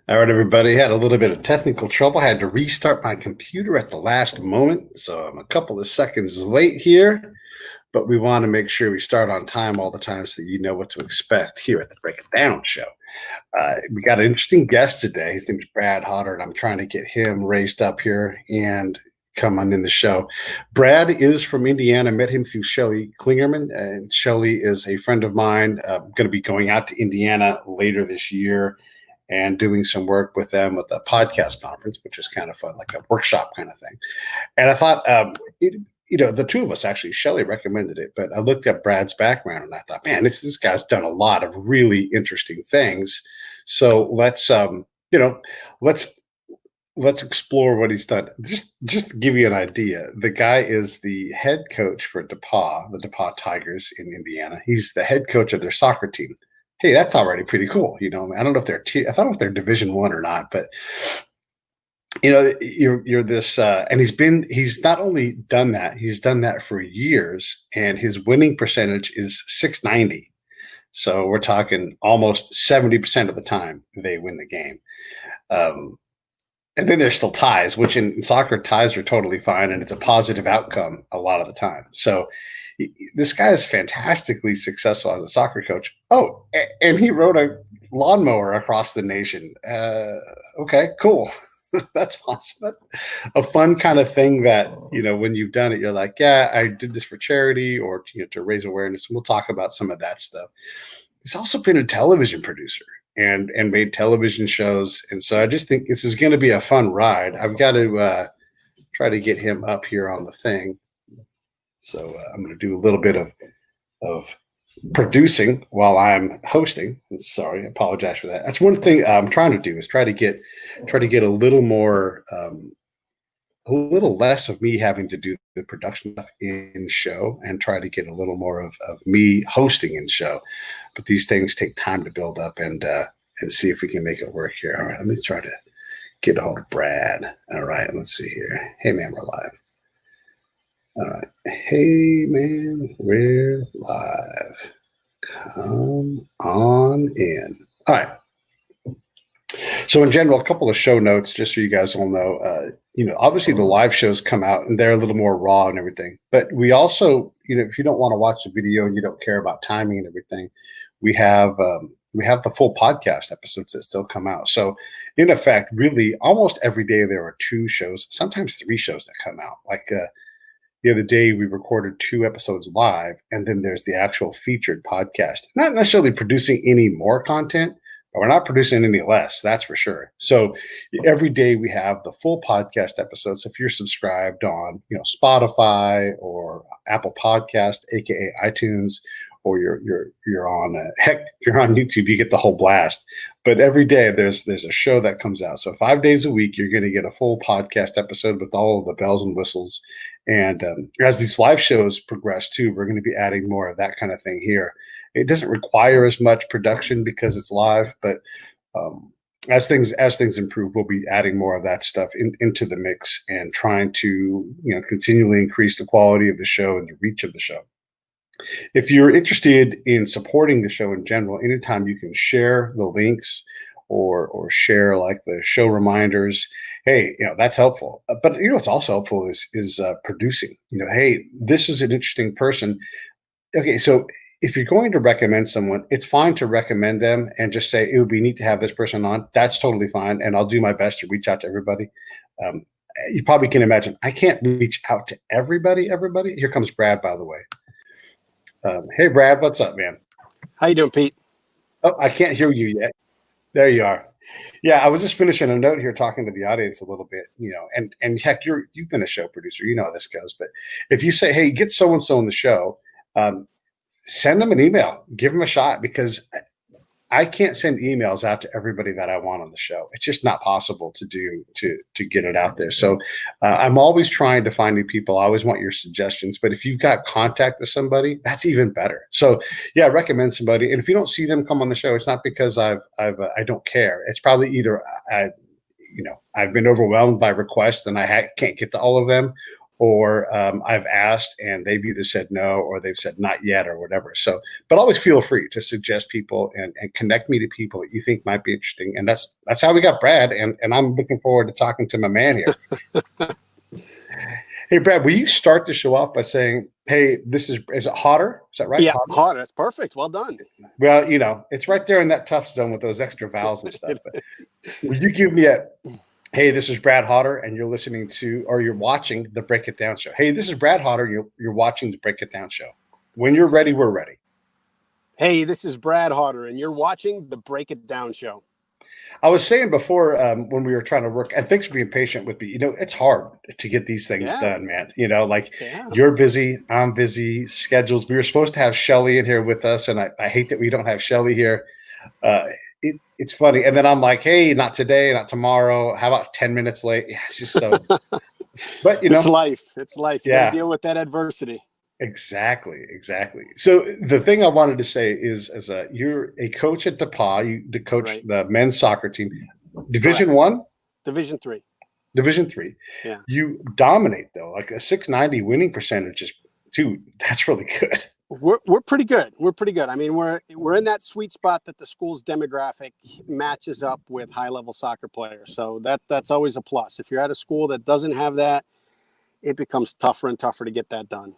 All right, everybody. Had a little bit of technical trouble. Had to restart my computer at the last moment, so I'm a couple of seconds late here. But we want to make sure we start on time all the time so that you know what to expect here at the Break It Down show. We got an interesting guest today. His name is Brad Hauter, and I'm trying to get him raised up here and come on in the show. Brad is from Indiana. Met him through Shelly Klingerman, and Shelly is a friend of mine. I'm going to be going out to Indiana later this year and doing some work with them with a podcast conference, which is kind of fun, like a workshop kind of thing. And I thought, the two of us actually, Shelly recommended it, but I looked at Brad's background and I thought, man, this guy's done a lot of really interesting things. So let's explore what he's done. Just to give you an idea, the guy is the head coach for DePaw, the DePaw Tigers in Indiana. He's the head coach of their soccer team. Hey, that's already pretty cool. I don't know if they're I don't know if they're Division One or not, but you're this, and he's not only done that, he's done that for years, and his winning percentage is 690. So we're talking almost 70% of the time they win the game. And then there's still ties, which in soccer ties are totally fine, and it's a positive outcome a lot of the time. So this guy is fantastically successful as a soccer coach. Oh, and he rode a lawnmower across the nation. Okay, cool. That's awesome. A fun kind of thing that, when you've done it, you're like, yeah, I did this for charity or to raise awareness. And we'll talk about some of that stuff. He's also been a television producer and made television shows. And so I just think this is going to be a fun ride. I've got to try to get him up here on the thing. So I'm going to do a little bit of producing while I'm hosting. Sorry, I apologize for that. That's one thing I'm trying to do is try to get a little more, a little less of me having to do the production stuff in show and try to get a little more of me hosting in show. But these things take time to build up and see if we can make it work here. All right, let me try to get a hold of Brad. All right, let's see here. Hey, man, we're live. All right. Hey, man, we're live. Come on in. All right. So in general, a couple of show notes, just so you guys all know, obviously the live shows come out and they're a little more raw and everything. But we also, if you don't want to watch the video and you don't care about timing and everything, we have the full podcast episodes that still come out. So in effect, really almost every day there are 2 shows, sometimes 3 shows that come out. Like the other day we recorded 2 episodes live, and then there's the actual featured podcast. Not necessarily producing any more content, but we're not producing any less, that's for sure. So every day we have the full podcast episodes. If you're subscribed on Spotify or Apple Podcast, aka iTunes, or you're on heck, if you're on YouTube, you get the whole blast. But every day there's a show that comes out. So 5 days a week, you're going to get a full podcast episode with all of the bells and whistles. And as these live shows progress too, we're going to be adding more of that kind of thing here. It doesn't require as much production because it's live, but as things improve, we'll be adding more of that stuff into the mix and trying to continually increase the quality of the show and the reach of the show. If you're interested in supporting the show in general, anytime you can share the links or share like the show reminders, hey, that's helpful. But what's also helpful is producing. Hey, this is an interesting person. Okay, so if you're going to recommend someone, it's fine to recommend them and just say it would be neat to have this person on. That's totally fine, and I'll do my best to reach out to everybody. You probably can imagine I can't reach out to everybody. Here comes Brad, by the way. Hey, Brad, what's up, man? How you doing, Pete? Oh, I can't hear you yet. There you are. Yeah, I was just finishing a note here talking to the audience a little bit, and heck, you've been a show producer. You know how this goes. But if you say, hey, get so-and-so on the show, send them an email. Give them a shot because I can't send emails out to everybody that I want on the show. It's just not possible to do to get it out there. So I'm always trying to find new people. I always want your suggestions. But if you've got contact with somebody, that's even better. So yeah, recommend somebody. And if you don't see them come on the show, it's not because I don't care. It's probably either I've been overwhelmed by requests and I can't get to all of them, or I've asked and they've either said no or they've said not yet or whatever. So, but always feel free to suggest people and connect me to people that you think might be interesting. And that's how we got Brad. And I'm looking forward to talking to my man here. Hey, Brad, will you start the show off by saying, hey, is it Hauter? Is that right? Yeah, Hauter. That's perfect. Well done. Well, it's right there in that tough zone with those extra vowels and stuff. But will you give me hey, this is Brad Hauter, and you're listening to, or you're watching the Break It Down show. Hey, this is Brad Hauter, you're watching the Break It Down show. When you're ready, we're ready. Hey, this is Brad Hauter, and you're watching the Break It Down show. I was saying before when we were trying to work, and thanks for being patient with me. It's hard to get these things done, man. You're busy, I'm busy, schedules. We were supposed to have Shelly in here with us, and I hate that we don't have Shelly here. It's funny. And then I'm like, hey, not today, not tomorrow. How about 10 minutes late? Yeah, it's just so. But, it's life. It's life. You gotta deal with that adversity. Exactly. So the thing I wanted to say is, you're a coach at DePaw, you coach the men's soccer team, Division One, Division Three. Yeah, you dominate though, like a 690 winning percentage is, dude, that's really good. We're pretty good. I mean, we're in that sweet spot that the school's demographic matches up with high level soccer players. So that's always a plus. If you're at a school that doesn't have that, it becomes tougher and tougher to get that done.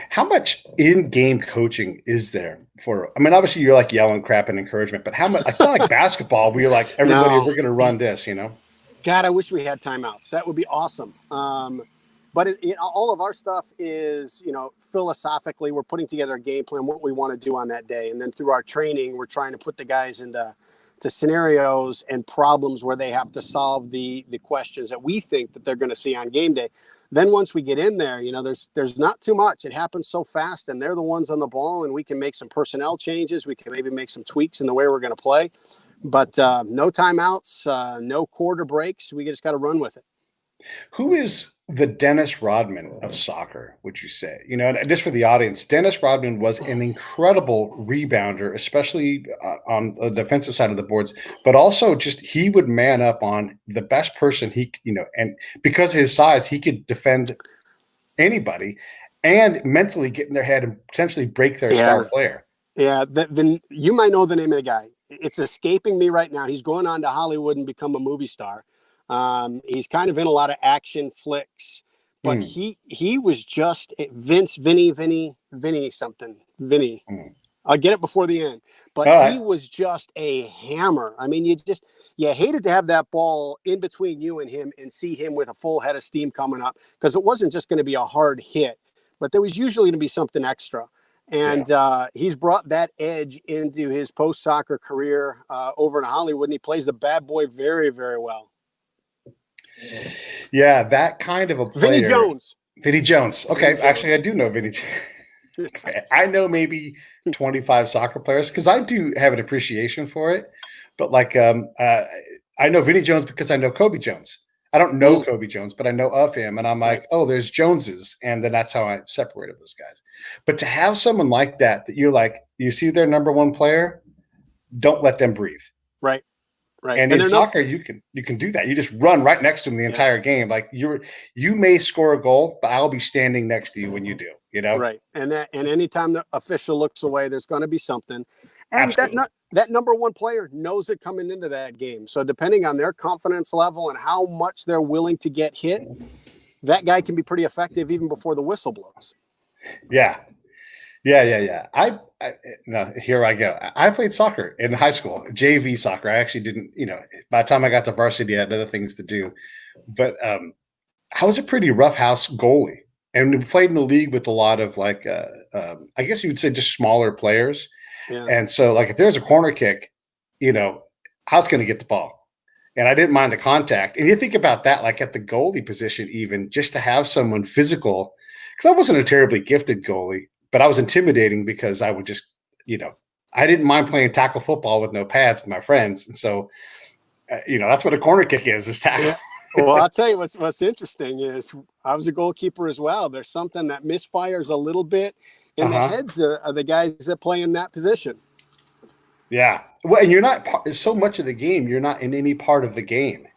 How much in-game coaching is there for? I mean, obviously you're like yelling crap and encouragement, but how much? I feel like basketball, where you're like, everybody, we're going to run this, God, I wish we had timeouts. That would be awesome. But all of our stuff is, philosophically, we're putting together a game plan, what we want to do on that day, and then through our training, we're trying to put the guys into scenarios and problems where they have to solve the questions that we think that they're going to see on game day. Then once we get in there, there's not too much. It happens so fast, and they're the ones on the ball, and we can make some personnel changes. We can maybe make some tweaks in the way we're going to play. But no timeouts, no quarter breaks. We just got to run with it. Who is the Dennis Rodman of soccer, would you say? And just for the audience, Dennis Rodman was an incredible rebounder, especially on the defensive side of the boards, but also just he would man up on the best person and because of his size, he could defend anybody and mentally get in their head and potentially break their star player. Yeah, then you might know the name of the guy. It's escaping me right now. He's going on to Hollywood and become a movie star. He's kind of in a lot of action flicks, but he was just Vinny. I'll get it before the end, but he was just a hammer. I mean, you hated to have that ball in between you and him and see him with a full head of steam coming up, because it wasn't just going to be a hard hit, but there was usually going to be something extra. And he's brought that edge into his post-soccer career over in Hollywood, and he plays the bad boy very, very well. Yeah, that kind of a player. Vinny Jones. Okay, actually, I do know Vinny Jones. I know maybe 25 soccer players because I do have an appreciation for it. But I know Vinny Jones because I know Kobe Jones. I don't know Kobe Jones, but I know of him. And I'm like, oh, there's Joneses. And then that's how I separated those guys. But to have someone like that you're like, you see their number one player, don't let them breathe. Right. And in soccer, you can do that. You just run right next to them the entire game. Like you may score a goal, but I'll be standing next to you when you do. Right. And anytime the official looks away, there's going to be something. And that number one player knows it coming into that game. So depending on their confidence level and how much they're willing to get hit, that guy can be pretty effective even before the whistle blows. Yeah. Here I go. I played soccer in high school, JV soccer. I actually didn't, by the time I got to varsity, I had other things to do. But I was a pretty rough house goalie. And we played in the league with a lot of I guess you would say just smaller players. Yeah. And so if there's a corner kick, I was going to get the ball. And I didn't mind the contact. And you think about that, at the goalie position, even just to have someone physical, because I wasn't a terribly gifted goalie. But I was intimidating because I would just, I didn't mind playing tackle football with no pads with my friends. And so, that's what a corner kick is tackle. Yeah. Well, I'll tell you what's interesting is I was a goalkeeper as well. There's something that misfires a little bit in the heads of the guys that play in that position. Yeah. Well, and you're not so much of the game. You're not in any part of the game,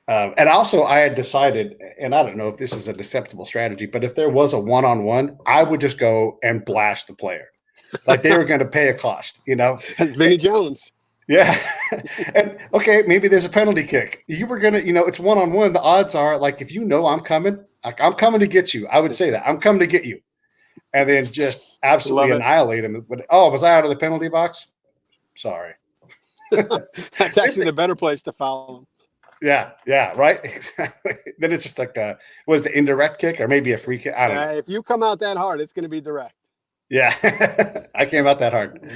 And also, I had decided, and I don't know if this is a deceptible strategy, but if there was a one-on-one, I would just go and blast the player, like they were going to pay a cost, you know? Vinny Jones. Yeah. And okay, maybe there's a penalty kick. You were gonna, it's one-on-one. The odds are, like, if you know I'm coming, like I'm coming to get you. I would say that I'm coming to get you, and then just absolutely annihilate him. But was I out of the penalty box? Sorry. That's actually the better place to foul him. Yeah, right. Exactly. Then it's just like what is it, indirect kick or maybe a free kick? I don't know. If you come out that hard, it's going to be direct. Yeah, I came out that hard.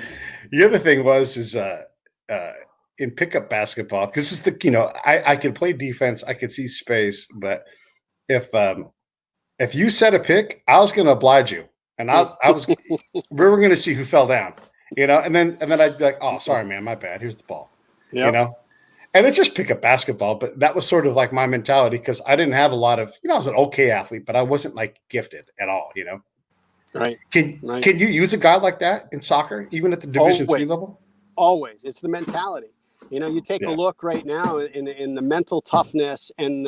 The other thing is in pickup basketball, because this is I could play defense, I could see space, but if you set a pick, I was going to oblige you, and we were going to see who fell down, and then I'd be like, oh, sorry, man, my bad. Here's the ball, And it's just pickup basketball, but that was sort of like my mentality because I didn't have a lot of, I was an okay athlete, but I wasn't like gifted at all, Right. Can you use a guy like that in soccer, even at the Division III level? Always. It's the mentality. You take a look right now in the mental toughness and,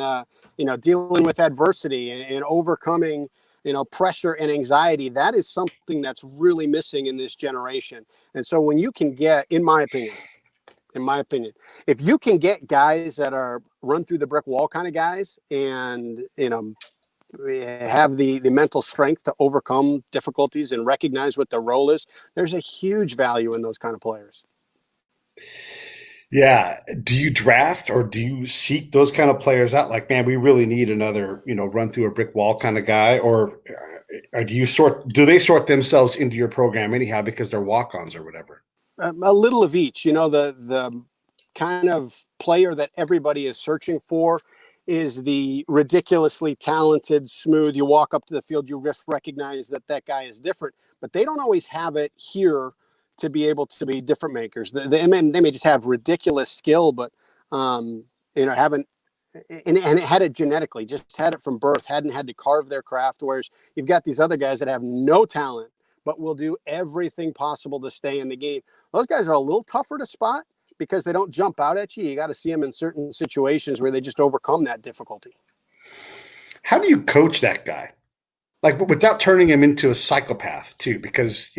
dealing with adversity and overcoming, pressure and anxiety. That is something that's really missing in this generation. And so when you can get, in my opinion, if you can get guys that are run through the brick wall kind of guys and, have the mental strength to overcome difficulties and recognize what their role is, there's a huge value in those kind of players. Yeah. Do you draft or do you seek those kind of players out? Like, man, we really need another, run through a brick wall kind of guy, or do they sort themselves into your program anyhow because they're walk-ons or whatever? A little of each. The kind of player that everybody is searching for is the ridiculously talented, smooth. You walk up to the field, you just recognize that guy is different, but they don't always have it here to be able to be different makers. They may just have ridiculous skill, but haven't and it had it genetically, just had it from birth, hadn't had to carve their craft. Whereas you've got these other guys that have no talent, but will do everything possible to stay in the game. Those guys are a little tougher to spot because they don't jump out at you. You got to see them in certain situations where they just overcome that difficulty. How do you coach that guy? Like, without turning him into a psychopath too, because,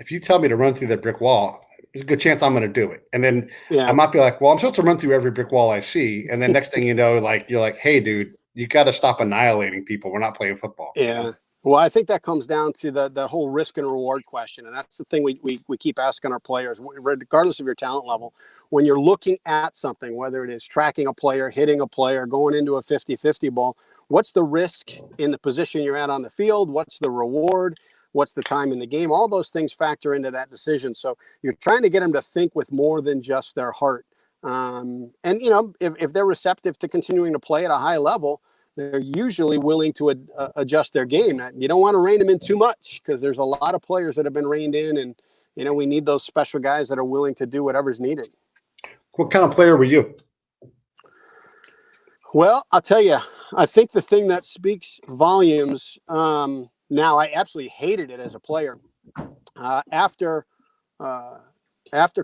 if you tell me to run through that brick wall, there's a good chance I'm going to do it. And then I might be like, well, I'm supposed to run through every brick wall I see. And then next thing you know, like, you're like, hey, dude, you got to stop annihilating people. We're not playing football. Yeah. Well, I think that comes down to the whole risk and reward question. And that's the thing we keep asking our players, regardless of your talent level. When you're looking at something, whether it is tracking a player, hitting a player, going into a 50-50 ball, what's the risk in the position you're at on the field? What's the reward? What's the time in the game? All those things factor into that decision. So you're trying to get them to think with more than just their heart. And, if they're receptive to continuing to play at a high level, they're usually willing to adjust their game. You don't want to rein them in too much because there's a lot of players that have been reined in, and, we need those special guys that are willing to do whatever's needed. What kind of player were you? Well, I'll tell you, I think the thing that speaks volumes, now, I absolutely hated it as a player. After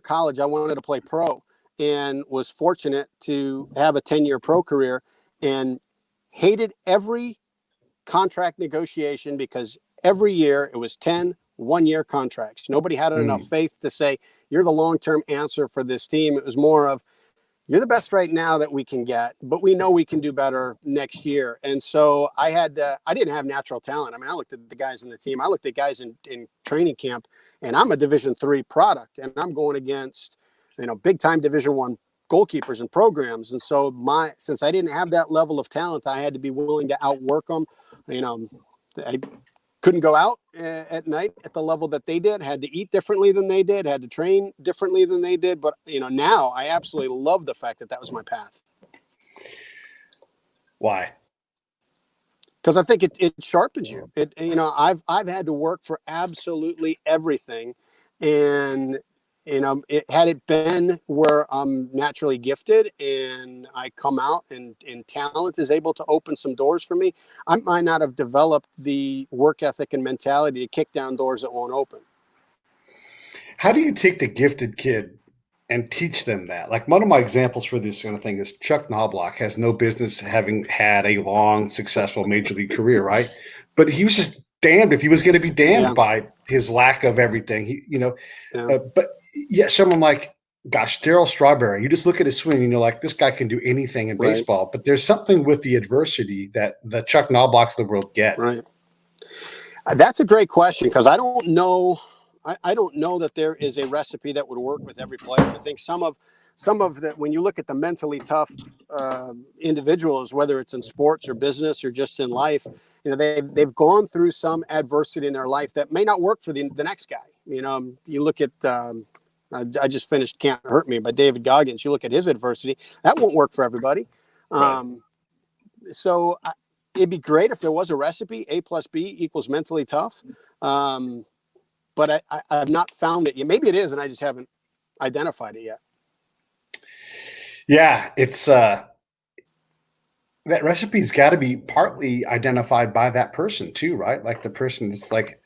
college, I wanted to play pro and was fortunate to have a 10-year pro career and hated every contract negotiation because every year it was 10 one-year contracts. Nobody had enough faith to say, you're the long-term answer for this team. It was more of, you're the best right now that we can get, but we know we can do better next year. And so I didn't have natural talent. I mean, I looked at the guys in the team. I looked at guys in training camp, and I'm a Division III product, and I'm going against, big time Division I goalkeepers and programs. And so since I didn't have that level of talent, I had to be willing to outwork them. I couldn't go out at night at the level that they did, had to eat differently than they did, had to train differently than they did. But, now I absolutely love the fact that was my path. Why? Because I think it sharpens you. I've had to work for absolutely everything. And, had it been where I'm naturally gifted and I come out and talent is able to open some doors for me, I might not have developed the work ethic and mentality to kick down doors that won't open. How do you take the gifted kid and teach them that. Like one of my examples for this kind of thing is Chuck Knobloch has no business having had a long, successful major league career, right? But he was just damned if he was going to be damned Yeah. by his lack of everything. Yeah. But yeah, someone like, gosh, Darryl Strawberry, you just look at his swing and you're like, this guy can do anything in Right. baseball. But there's something with the adversity that the Chuck Knoblochs of the world get. Right. That's a great question, because I don't know. I don't know that there is a recipe that would work with every player. I think some of that, when you look at the mentally tough individuals, whether it's in sports or business or just in life, they've gone through some adversity in their life that may not work for the next guy. You look at I just finished "Can't Hurt Me" by David Goggins. You look at his adversity, that won't work for everybody. Right. So it'd be great if there was a recipe: A plus B equals mentally tough. But I've not found it yet. Maybe it is, and I just haven't identified it yet. Yeah, it's that recipe's got to be partly identified by that person too, right? Like the person that's like,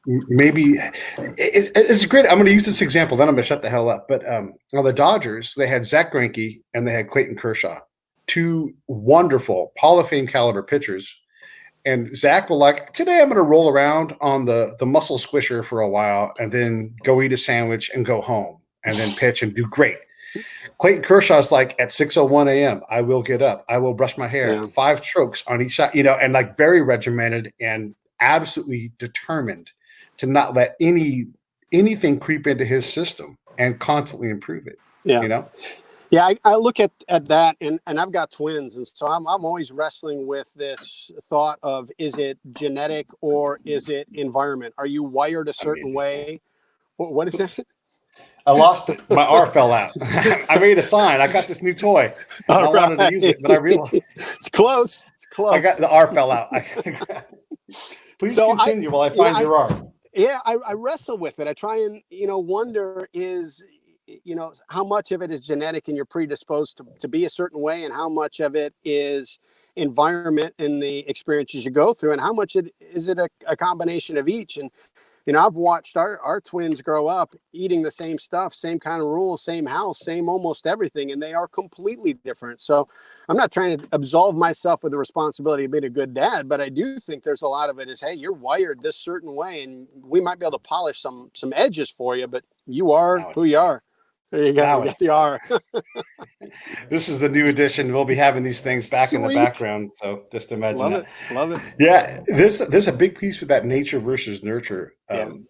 maybe it's great. I'm going to use this example, then I'm going to shut the hell up. But the Dodgers, they had Zach Greinke and they had Clayton Kershaw, two wonderful Hall of Fame caliber pitchers. And Zach will like, today I'm going to roll around on the muscle squisher for a while and then go eat a sandwich and go home and then pitch and do great. Clayton Kershaw's like, at 6:01 a.m., I will get up. I will brush my hair, 5 strokes on each side, and like very regimented and absolutely determined to not let anything creep into his system and constantly improve it. Yeah. Yeah, I look at that, and I've got twins, and so I'm always wrestling with this thought of, is it genetic or is it environment? Are you wired a certain way? What is that? I lost it. My R fell out. I made a sign. I got this new toy. I wanted to use it, but I realized it's close. It's close. I got the R fell out. Please continue while I find your R. Yeah, I wrestle with it. I try and wonder is. How much of it is genetic and you're predisposed to be a certain way, and how much of it is environment and the experiences you go through, and how much is it a combination of each. And I've watched our twins grow up eating the same stuff, same kind of rules, same house, same almost everything, and they are completely different. So I'm not trying to absolve myself of the responsibility of being a good dad, but I do think there's a lot of it is, hey, you're wired this certain way, and we might be able to polish some edges for you, but you are who you are. There you go. Get the R. This is the new edition. We'll be having these things back in the background. So just imagine Love it. Yeah, there's a big piece with that nature versus nurture. And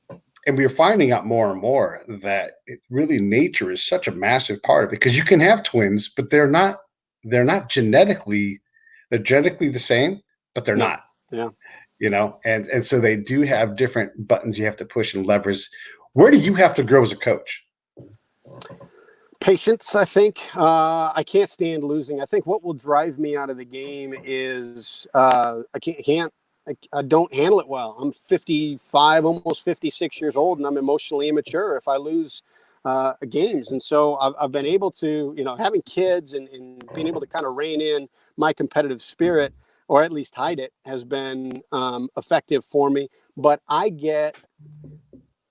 we're finding out more and more that really nature is such a massive part of it, because you can have twins, but they're not genetically the same, but they're not. Yeah. And so they do have different buttons you have to push and levers. Where do you have to grow as a coach? Patience, I think. I can't stand losing. I think what will drive me out of the game is I don't handle it well. I'm 55, almost 56 years old, and I'm emotionally immature if I lose games. And so I've been able to, having kids and being able to kind of rein in my competitive spirit, or at least hide it, has been effective for me. But I get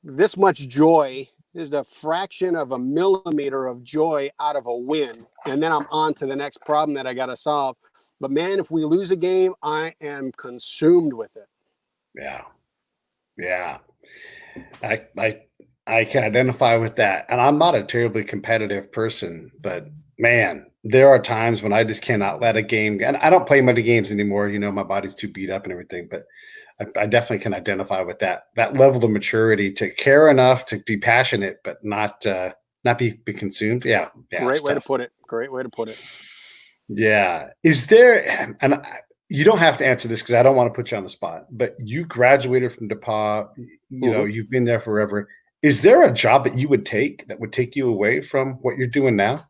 this much joy. There's a fraction of a millimeter of joy out of a win, and then I'm on to the next problem that I got to solve. But man, if we lose a game, I am consumed with it. Yeah. I can identify with that, and I'm not a terribly competitive person, but man, there are times when I just cannot let a game. And I don't play many games anymore. My body's too beat up and everything, but I definitely can identify with that level of maturity to care enough to be passionate, but not be consumed. Yeah. Great way to put it. Yeah. Is there, and you don't have to answer this because I don't want to put you on the spot, but you graduated from DePaw, you've been there forever. Is there a job that you would take that would take you away from what you're doing now?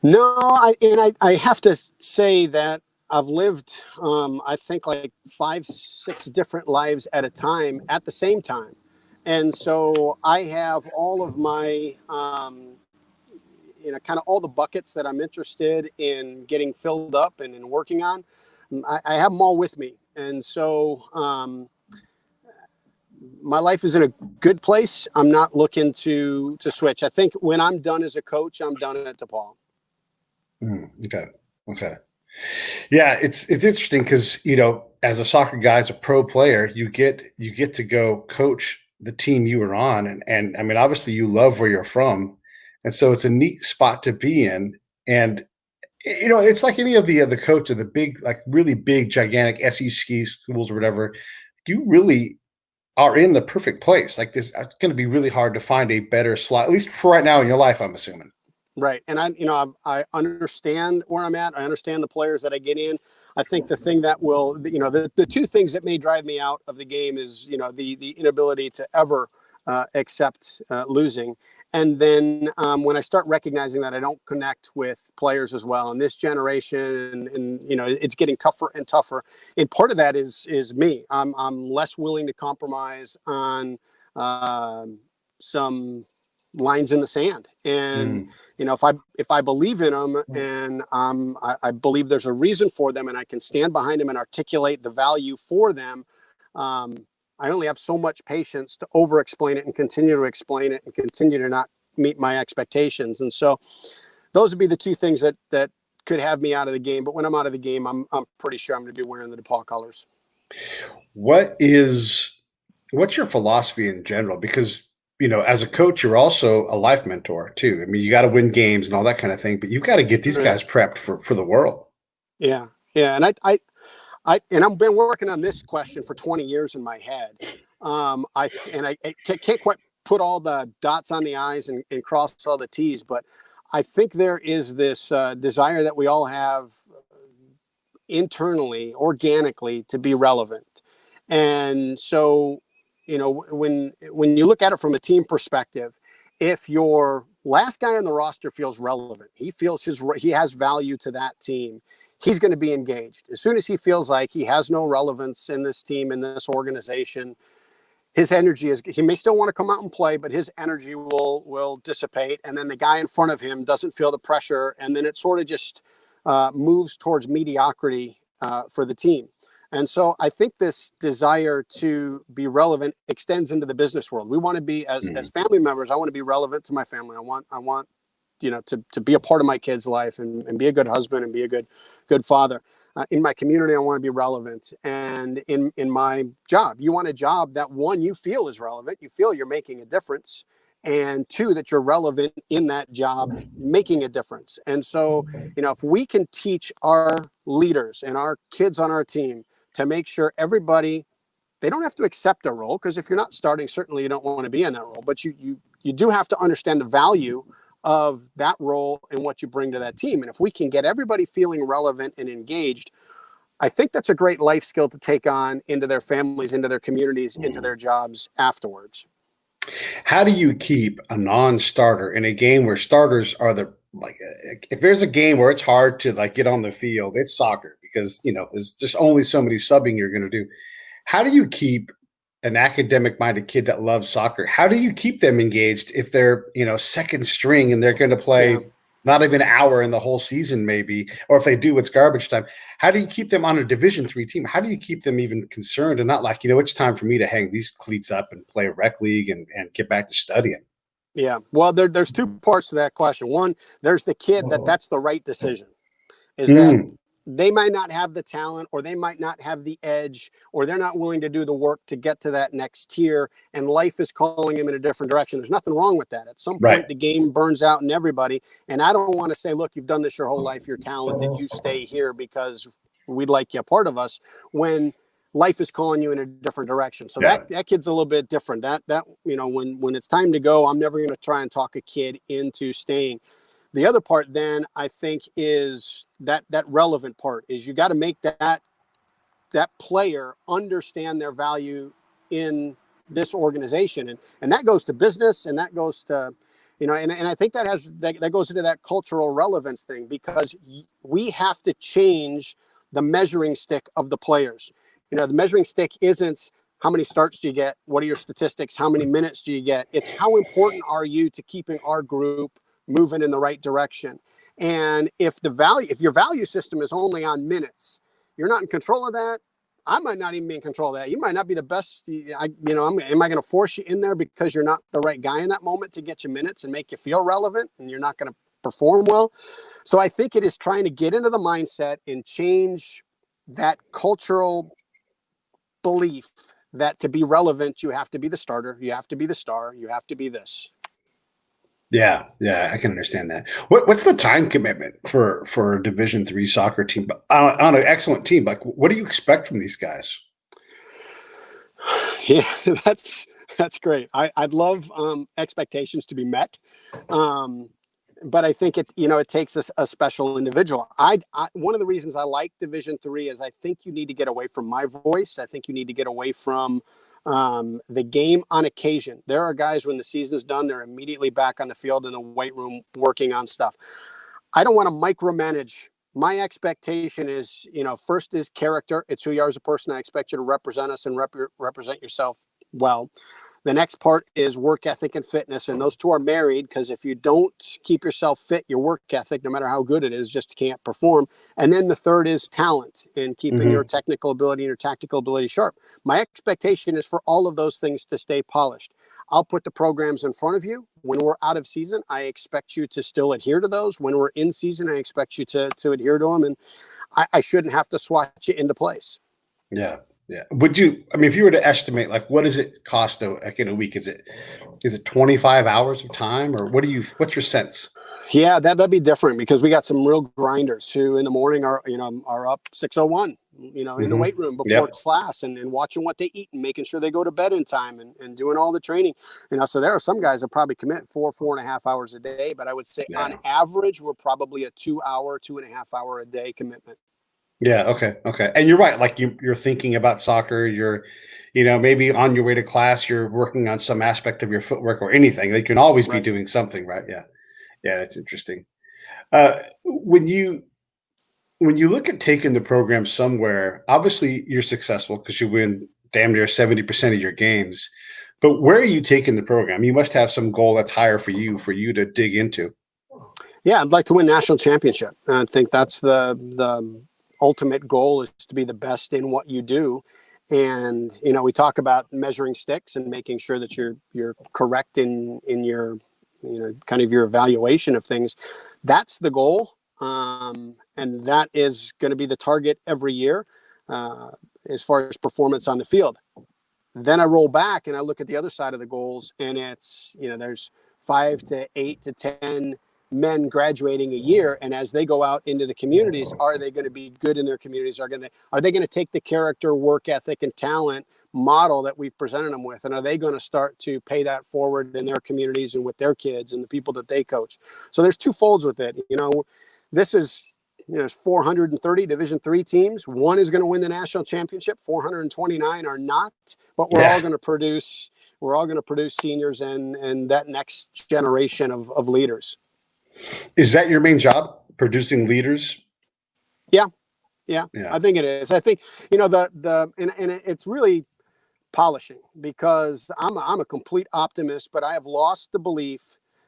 No, I have to say that I've lived, I think, like 5, 6 different lives at a time at the same time. And so I have all of my, kind of all the buckets that I'm interested in getting filled up and in working on. I have them all with me. And so my life is in a good place. I'm not looking to switch. I think when I'm done as a coach, I'm done at DePaul. Okay. Okay. Yeah, it's interesting because as a soccer guy, as a pro player, you get to go coach the team you were on, and I mean, obviously, you love where you're from, and so it's a neat spot to be in. And it's like any of the coach of the big, like really big, gigantic SEC schools or whatever. You really are in the perfect place. Like this, it's going to be really hard to find a better slot, at least for right now in your life. I'm assuming. Right. And I understand where I'm at. I understand the players that I get in. I think the thing that will, the two things that may drive me out of the game is, the inability to ever accept losing. And then when I start recognizing that I don't connect with players as well in this generation, and it's getting tougher and tougher. And part of that is me. I'm less willing to compromise on some lines in the sand. And if I believe in them and I believe there's a reason for them, and I can stand behind them and articulate the value for them, I only have so much patience to over explain it and continue to explain it and continue to not meet my expectations. And so those would be the two things that could have me out of the game. But when I'm out of the game, I'm pretty sure I'm going to be wearing the DePaul colors. What's your philosophy in general? Because as a coach, you're also a life mentor too. I mean, you got to win games and all that kind of thing, but you've got to get these guys prepped for the world. Yeah. Yeah. And I've been working on this question for 20 years in my head. I can't quite put all the dots on the I's and cross all the T's, but I think there is this desire that we all have internally, organically, to be relevant. And so, when you look at it from a team perspective, if your last guy on the roster feels relevant, he feels he has value to that team, he's going to be engaged. As soon as he feels like he has no relevance in this team, in this organization, his energy he may still want to come out and play, but his energy will dissipate. And then the guy in front of him doesn't feel the pressure. And then it sort of just moves towards mediocrity for the team. And so I think this desire to be relevant extends into the business world. We want to be, as family members, I want to be relevant to my family. I want to be a part of my kid's life and be a good husband and be a good father. In my community, I want to be relevant. And in my job, you want a job that, one, you feel is relevant. You feel you're making a difference. And two, that you're relevant in that job, making a difference. And so, if we can teach our leaders and our kids on our team to make sure everybody, they don't have to accept a role, because if you're not starting, certainly you don't want to be in that role, but you do have to understand the value of that role and what you bring to that team. And if we can get everybody feeling relevant and engaged, I think that's a great life skill to take on into their families, into their communities, into their jobs afterwards. How do you keep a non-starter in a game where starters are if there's a game where it's hard to get on the field, it's soccer, because there's just only so many subbing you're going to do. How do you keep an academic-minded kid that loves soccer? How do you keep them engaged if they're second string and they're going to play not even an hour in the whole season, maybe, or if they do, it's garbage time? How do you keep them on a Division III team? How do you keep them even concerned and not it's time for me to hang these cleats up and play a rec league and get back to studying? Yeah, well, there's two parts to that question. One, there's the kid that's the right decision, is that they might not have the talent, or they might not have the edge, or they're not willing to do the work to get to that next tier, and life is calling them in a different direction. There's nothing wrong with that. At some point, the game burns out in everybody, and I don't want to say, look, you've done this your whole life, you're talented, you stay here because we'd like you a part of us, when life is calling you in a different direction. So that kid's a little bit different. That when it's time to go, I'm never going to try and talk a kid into staying. The other part, then, I think, is that relevant part is you got to make that player understand their value in this organization, and that goes to business, and that goes to and I think that goes into that cultural relevance thing, because we have to change the measuring stick of the players. The measuring stick isn't how many starts do you get, what are your statistics, how many minutes do you get. It's how important are you to keeping our group moving in the right direction. And if your value system is only on minutes, you're not in control of that, I might not even be in control of that. You might not be the best. Am I going to force you in there because you're not the right guy in that moment to get you minutes and make you feel relevant, and you're not going to perform well? So I think it is trying to get into the mindset and change that cultural belief that to be relevant, you have to be the starter, you have to be the star, you have to be this. Yeah, yeah, I can understand that. What's the time commitment for a Division three soccer team on an excellent team? Like, what do you expect from these guys? Yeah, that's great. I'd love expectations to be met, but I think it takes a special individual. One of the reasons I like Division three is I think you need to get away from my voice. I think you need to get away from the game on occasion. There are guys when the season is done, they're immediately back on the field in the weight room working on stuff. I don't want to micromanage. My expectation is, first is character. It's who you are as a person. I expect you to represent us and represent yourself well. The next part is work ethic and fitness. And those two are married, because if you don't keep yourself fit, your work ethic, no matter how good it is, just can't perform. And then the third is talent and keeping your technical ability and your tactical ability sharp. My expectation is for all of those things to stay polished. I'll put the programs in front of you. When we're out of season, I expect you to still adhere to those. When we're in season, I expect you to adhere to them. And I shouldn't have to swat you into place. Yeah. Yeah. If you were to estimate, like, what does it cost in a week? Is it 25 hours of time, or what's your sense? Yeah, that'd be different, because we got some real grinders who in the morning are up 6:01, in the weight room before class and watching what they eat and making sure they go to bed in time and doing all the training. So there are some guys that probably commit 4.5 hours a day, but I would say on average, we're probably a 2.5 hour a day commitment. Yeah. Okay. Okay. And you're right. Like, you're thinking about soccer. You're, maybe on your way to class, you're working on some aspect of your footwork or anything. They can always be doing something, right? Yeah. Yeah. That's interesting. When you look at taking the program somewhere, obviously you're successful because you win damn near 70% of your games. But where are you taking the program? You must have some goal that's higher for you to dig into. Yeah, I'd like to win national championship. I think that's the ultimate goal, is to be the best in what you do. And we talk about measuring sticks and making sure that you're correct in your kind of your evaluation of things. That's the goal, and that is going to be the target every year, as far as performance on the field. Then I roll back and I look at the other side of the goals, and it's there's 5 to 8 to 10 men graduating a year, and as they go out into the communities, are they going to be good in their communities? Are they going to take the character, work ethic, and talent model that we've presented them with, and are they going to start to pay that forward in their communities and with their kids and the people that they coach? So there's two folds with it. This is there's 430 Division three teams. One is going to win the national championship. 429 are not, but we're all going to produce seniors and that next generation of leaders. Is that your main job, producing leaders? Yeah. I think it is. I think, it's really polishing, because I'm a complete optimist, but I have lost the belief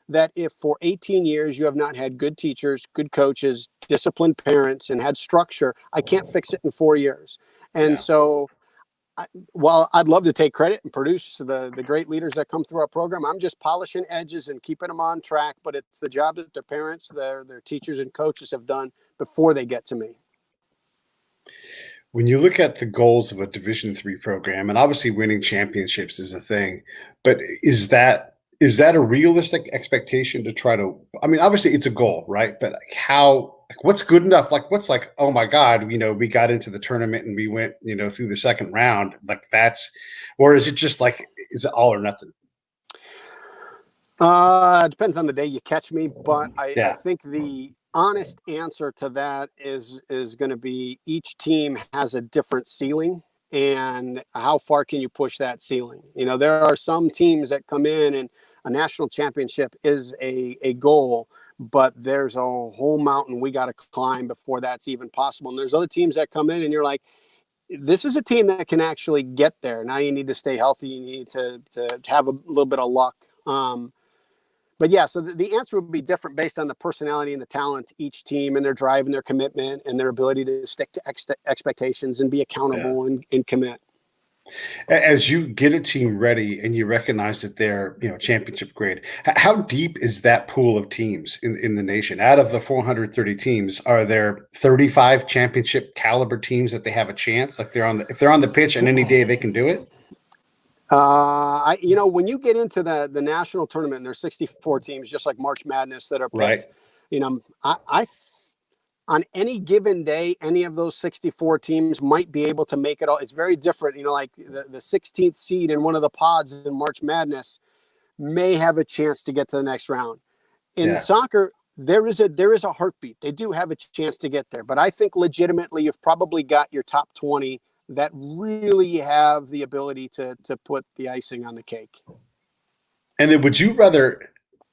that if for 18 years you have not had good teachers, good coaches, disciplined parents, and had structure, I can't fix it in 4 years. And so while I'd love to take credit and produce the great leaders that come through our program, I'm just polishing edges and keeping them on track. But it's the job that their parents, their teachers and coaches have done before they get to me. When you look at the goals of a Division three program, and obviously winning championships is a thing, but is that a realistic expectation to try to? I mean, obviously it's a goal, right? But what's good enough? Like, what's like, oh my God, we got into the tournament and we went, through the second round. Like, or is it just like, is it all or nothing? It depends on the day you catch me, but I think the honest answer to that is going to be each team has a different ceiling, and how far can you push that ceiling? There are some teams that come in and a national championship is a goal, but there's a whole mountain we got to climb before that's even possible. And there's other teams that come in and you're like, this is a team that can actually get there. Now you need to stay healthy. You need to have a little bit of luck. but yeah, so the answer would be different based on the personality and the talent each team and their drive and their commitment and their ability to stick to expectations and be Yeah. accountable and commit. As you get a team ready and you recognize that they're, championship grade, how deep is that pool of teams in the nation? Out of the 430 teams, are there 35 championship caliber teams that they have a chance? Like if they're on the pitch and any day they can do it? When you get into the national tournament, and there's 64 teams, just like March Madness, that are Right. picked. I on any given day, any of those 64 teams might be able to make it all. It's very different. Like the 16th seed in one of the pods in March Madness may have a chance to get to the next round. In soccer, there is a heartbeat. They do have a chance to get there, but I think legitimately you've probably got your top 20 that really have the ability to put the icing on the cake. And then would you rather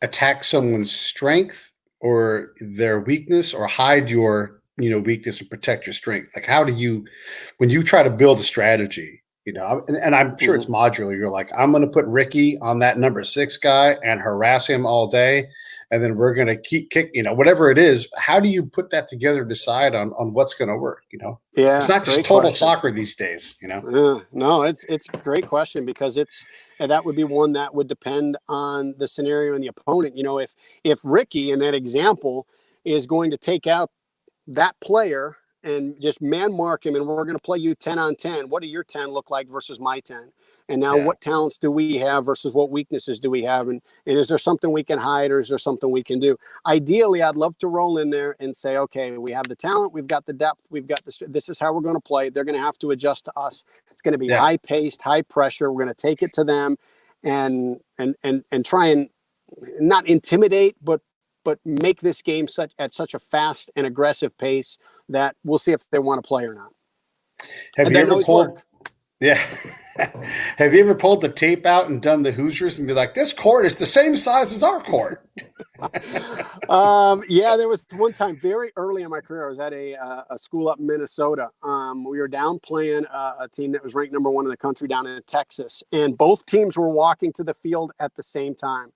attack someone's strength or their weakness, or hide your, weakness and protect your strength? Like, how do you, when you try to build a strategy, and I'm sure it's modular, you're like, I'm going to put Ricky on that number 6 guy and harass him all day. And then we're going to keep kicking, whatever it is. How do you put that together, decide on what's going to work? Yeah, it's not just total soccer these days, No, it's a great question, because that would be one that would depend on the scenario and the opponent. If Ricky in that example is going to take out that player and just man mark him, and we're going to play you 10 on 10, what do your 10 look like versus my 10? And now what talents do we have versus what weaknesses do we have? And is there something we can hide, or is there something we can do? Ideally, I'd love to roll in there and say, okay, we have the talent, we've got the depth, we've got this is how we're going to play. They're going to have to adjust to us. It's going to be high paced, high pressure. We're going to take it to them and try and not intimidate, but make this game at such a fast and aggressive pace that we'll see if they want to play or not. Have you ever pulled? Yeah. Have you ever pulled the tape out and done the Hoosiers and be like, this court is the same size as our court? Yeah, there was one time very early in my career. I was at a school up in Minnesota. We were down playing a team that was ranked number 1 in the country down in Texas. And both teams were walking to the field at the same time.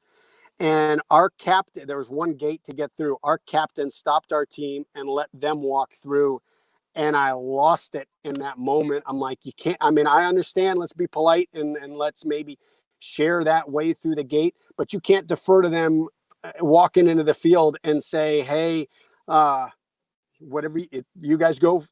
And our captain, there was one gate to get through. Our captain stopped our team and let them walk through. And I lost it in that moment. I'm like, you can't, I understand, let's be polite and let's maybe share that way through the gate, but you can't defer to them walking into the field and say, hey, whatever you guys go,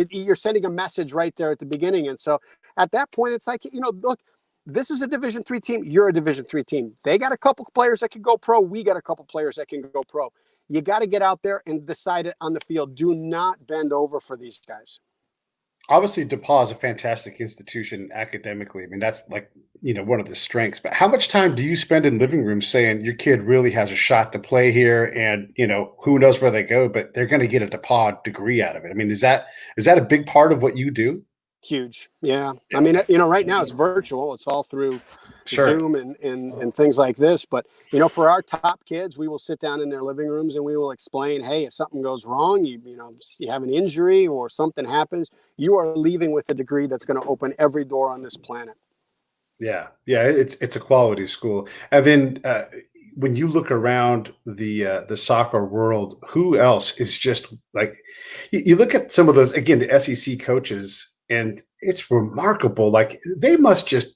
you're sending a message right there at the beginning. And so at that point, it's like, look, this is a Division III team. You're a Division III team. They got a couple of players that can go pro. We got a couple of players that can go pro. You got to get out there and decide it on the field. Do not bend over for these guys. Obviously, DePaw is a fantastic institution academically. That's like, one of the strengths. But how much time do you spend in living rooms saying your kid really has a shot to play here, and, who knows where they go, but they're going to get a DePaw degree out of it? Is that a big part of what you do? Huge. Yeah. Right now it's virtual. It's all through Zoom and things like this. But, for our top kids, we will sit down in their living rooms and we will explain, hey, if something goes wrong, you have an injury or something happens, you are leaving with a degree that's going to open every door on this planet. Yeah. Yeah. It's a quality school. And then when you look around the soccer world, who else is just like, you look at some of those, again, the SEC coaches, and it's remarkable. Like, they must just,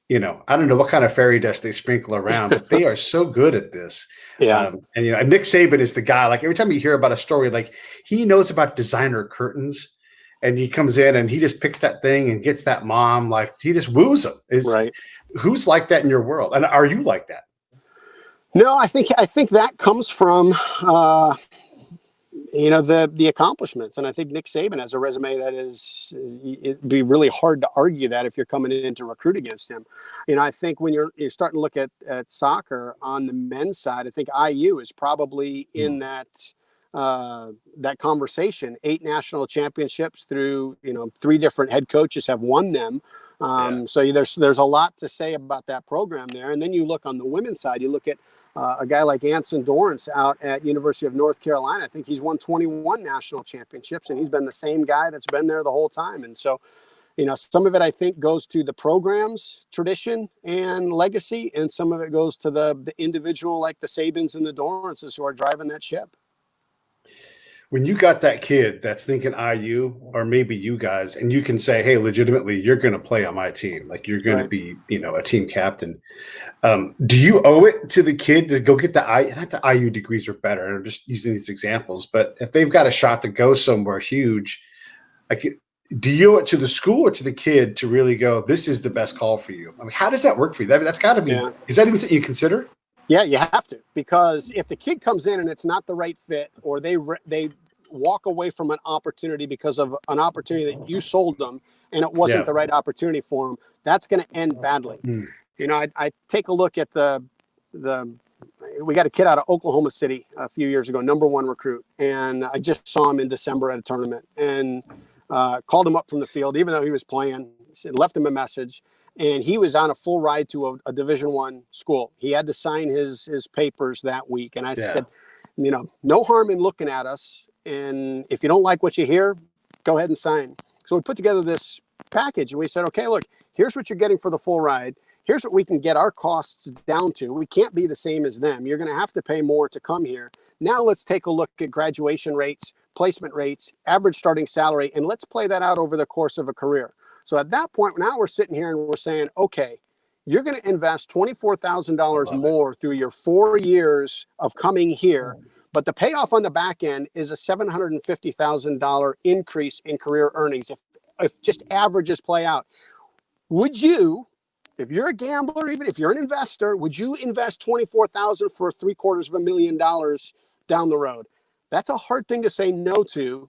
I don't know what kind of fairy dust they sprinkle around, but they are so good at this. Yeah. And Nick Saban is the guy. Like, every time you hear about a story, like, he knows about designer curtains, and he comes in and he just picks that thing and gets that mom. Like, he just woos them. Right. Who's like that in your world? And are you like that? No, I think that comes from, the accomplishments. And I think Nick Saban has a resume that it'd be really hard to argue that if you're coming in to recruit against him. I think when you're starting to look at soccer on the men's side, I think IU is probably in that conversation. 8 national championships through, 3 different head coaches have won them. So there's a lot to say about that program there. And then you look on the women's side, you look at a guy like Anson Dorrance out at University of North Carolina. I think he's won 21 national championships, and he's been the same guy that's been there the whole time. And so, some of it I think goes to the program's tradition and legacy, and some of it goes to the individual, like the Sabins and the Dorrances, who are driving that ship. When you got that kid that's thinking IU, or maybe you guys, and you can say, hey, legitimately, you're going to play on my team. Like, you're going to be, a team captain. Do you owe it to the kid to go get not the IU degrees are better. I'm just using these examples, but if they've got a shot to go somewhere huge, like, do you owe it to the school or to the kid to really go, this is the best call for you? I mean, how does that work for you? That's got to be, Is that even something you consider? Yeah, you have to, because if the kid comes in and it's not the right fit, or they walk away from an opportunity because of an opportunity that you sold them and it wasn't the right opportunity for them, that's going to end badly. I take a look at we got a kid out of Oklahoma City a few years ago, #1 recruit. And I just saw him in December at a tournament, and called him up from the field, even though he was playing, left him a message. And he was on a full ride to a Division I school. He had to sign his papers that week. And I said, no harm in looking at us. And if you don't like what you hear, go ahead and sign. So we put together this package, and we said, okay, look, here's what you're getting for the full ride. Here's what we can get our costs down to. We can't be the same as them. You're going to have to pay more to come here. Now let's take a look at graduation rates, placement rates, average starting salary, and let's play that out over the course of a career. So at that point, now we're sitting here and we're saying, okay, you're going to invest $24,000 more through your 4 years of coming here, but the payoff on the back end is a $750,000 increase in career earnings if just averages play out. Would you, if you're a gambler, even if you're an investor, would you invest $24,000 for $750,000 down the road? That's a hard thing to say no to,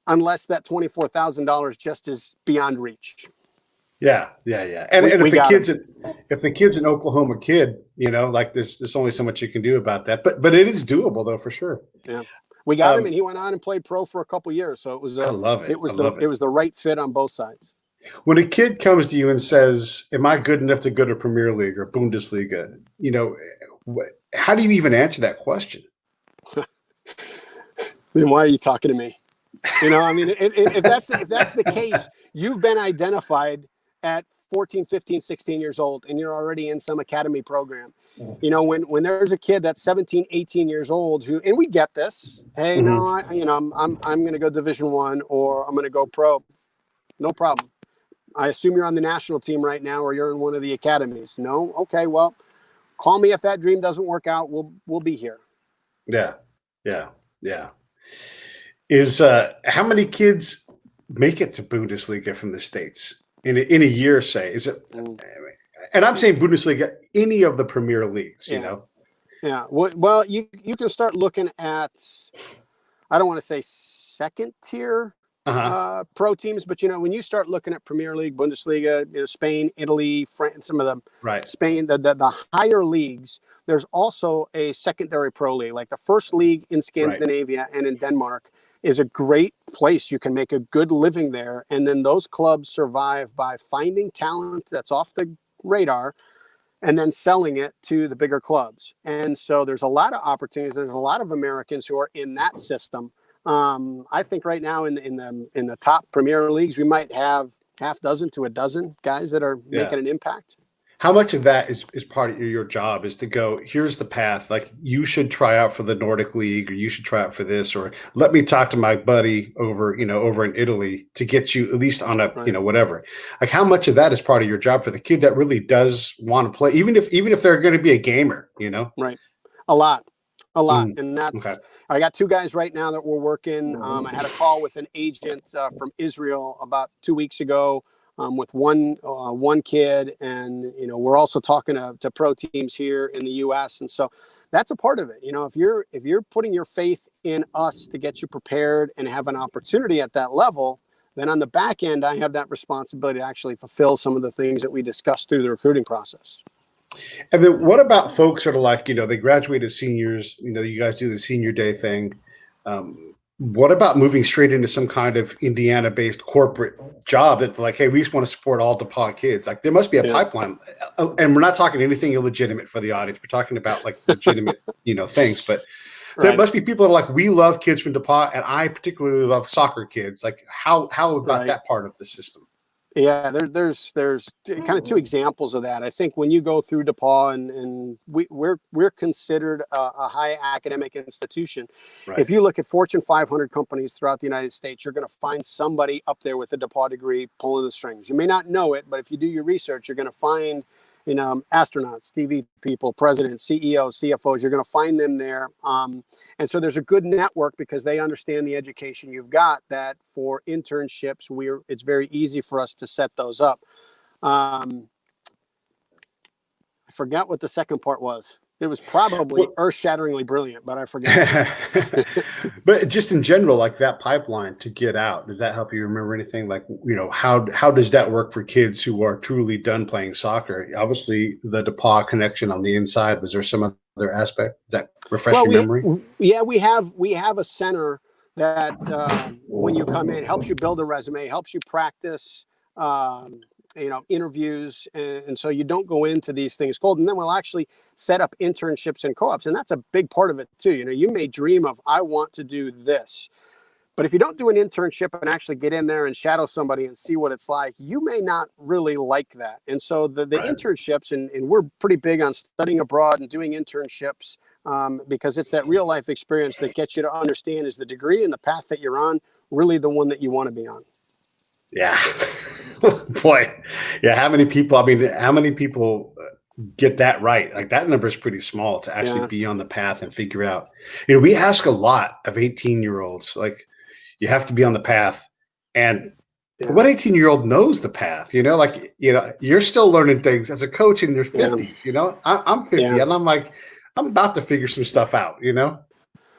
unless that $24,000 just is beyond reach. Yeah. And if the kid's an Oklahoma kid, like there's only so much you can do about that. But it is doable though, for sure. Yeah, we got him, and he went on and played pro for a couple of years. So it was. I love it. It was the right fit on both sides. When a kid comes to you and says, "Am I good enough to go to Premier League or Bundesliga?" How do you even answer that question? Then why are you talking to me? If that's the case, you've been identified at 14, 15, 16 years old, and you're already in some academy program. When there's a kid that's 17, 18 years old and we get this, hey, no, I'm going to go Division I, or I'm going to go pro. No problem. I assume you're on the national team right now, or you're in one of the academies. No? Okay, well, call me if that dream doesn't work out. We'll be here. Yeah. Is how many kids make it to Bundesliga from the States in a year, say? Is it? And I'm saying Bundesliga, any of the Premier Leagues, Yeah. Well, you can start looking at, I don't want to say second tier pro teams, but when you start looking at Premier League, Bundesliga, Spain, Italy, France, some of them, Spain, the higher leagues, there's also a secondary pro league, like the first league in Scandinavia and in Denmark is a great place. You can make a good living there. And then those clubs survive by finding talent that's off the radar and then selling it to the bigger clubs. And so there's a lot of opportunities. There's a lot of Americans who are in that system. I think right now in the top Premier Leagues, we might have half dozen to a dozen guys that are making an impact. How much of that is part of your job is to go, here's the path, like you should try out for the Nordic League, or you should try out for this, or let me talk to my buddy over in Italy to get you at least on a, whatever. Like how much of that is part of your job for the kid that really does want to play, even if they're going to be a gamer, Right. A lot. And that's, I got 2 guys right now that we're working. I had a call with an agent from Israel about 2 weeks ago. With one kid, and we're also talking to pro teams here in the U.S. And so that's a part of it. If you're putting your faith in us to get you prepared and have an opportunity at that level, then on the back end, I have that responsibility to actually fulfill some of the things that we discussed through the recruiting process. And then what about folks that are like, they graduate as seniors, you guys do the senior day thing. What about moving straight into some kind of Indiana-based corporate job that's like, hey, we just want to support all DePaw kids? Like there must be a pipeline. And we're not talking anything illegitimate for the audience. We're talking about like legitimate, things. But there must be people that are like, we love kids from DePaw, and I particularly love soccer kids. Like how about that part of the system? Yeah, there's kind of two examples of that. I think when you go through DePaw and we're considered a high academic institution. Right. If you look at Fortune 500 companies throughout the United States, you're going to find somebody up there with a DePaw degree pulling the strings. You may not know it, but if you do your research, you're going to find, astronauts, TV people, presidents, CEOs, CFOs. You're going to find them there. And so there's a good network because they understand the education you've got, that for internships, it's very easy for us to set those up. I forgot what the second part was. It was probably earth-shatteringly brilliant, but I forgot. But just in general, like that pipeline to get out, does that help you remember anything? Like, how does that work for kids who are truly done playing soccer? Obviously, the DePaw connection on the inside. Was there some other aspect? Does that refresh your memory? Yeah, we have a center that when you come in, helps you build a resume, helps you practice, interviews, and so you don't go into these things cold. And then we'll actually set up internships and co-ops, and that's a big part of it too. You may dream of, I want to do this, but if you don't do an internship and actually get in there and shadow somebody and see what it's like, you may not really like that. And so the Right. internships, and we're pretty big on studying abroad and doing internships, because it's that real life experience that gets you to understand, is the degree and the path that you're on really the one that you want to be on. Yeah. Boy. Yeah. How many people get that right? Like that number is pretty small to actually be on the path and figure out. We ask a lot of 18-year-olds, like, you have to be on the path. And what 18-year-old knows the path? You're still learning things as a coach in your 50s. I'm 50 and I'm like, I'm about to figure some stuff out,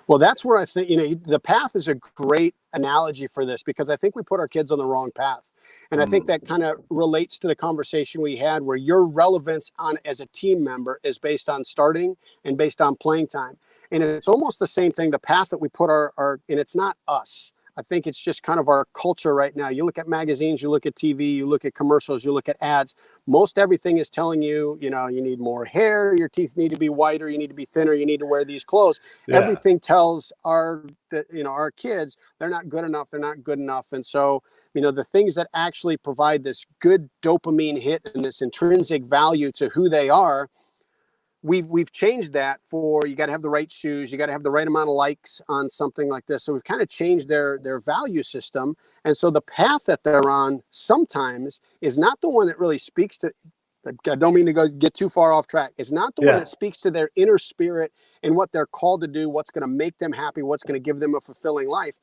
Well, that's where I think, the path is a great analogy for this, because I think we put our kids on the wrong path. And I think that kind of relates to the conversation we had, where your relevance as a team member is based on starting and based on playing time. And it's almost the same thing, the path that we put and it's not us. I think it's just kind of our culture right now. You look at magazines, you look at TV, you look at commercials, you look at ads. Most everything is telling you, you need more hair, your teeth need to be whiter, you need to be thinner, you need to wear these clothes. Yeah. Everything tells our kids they're not good enough, they're not good enough. And so, the things that actually provide this good dopamine hit and this intrinsic value to who they are, we've changed that for, you got to have the right shoes, you got to have the right amount of likes on something like this. So we've kind of changed their value system. And so the path that they're on sometimes is not the one that really speaks to, I don't mean to get too far off track. It's not the one that speaks to their inner spirit and what they're called to do, what's going to make them happy, what's going to give them a fulfilling life.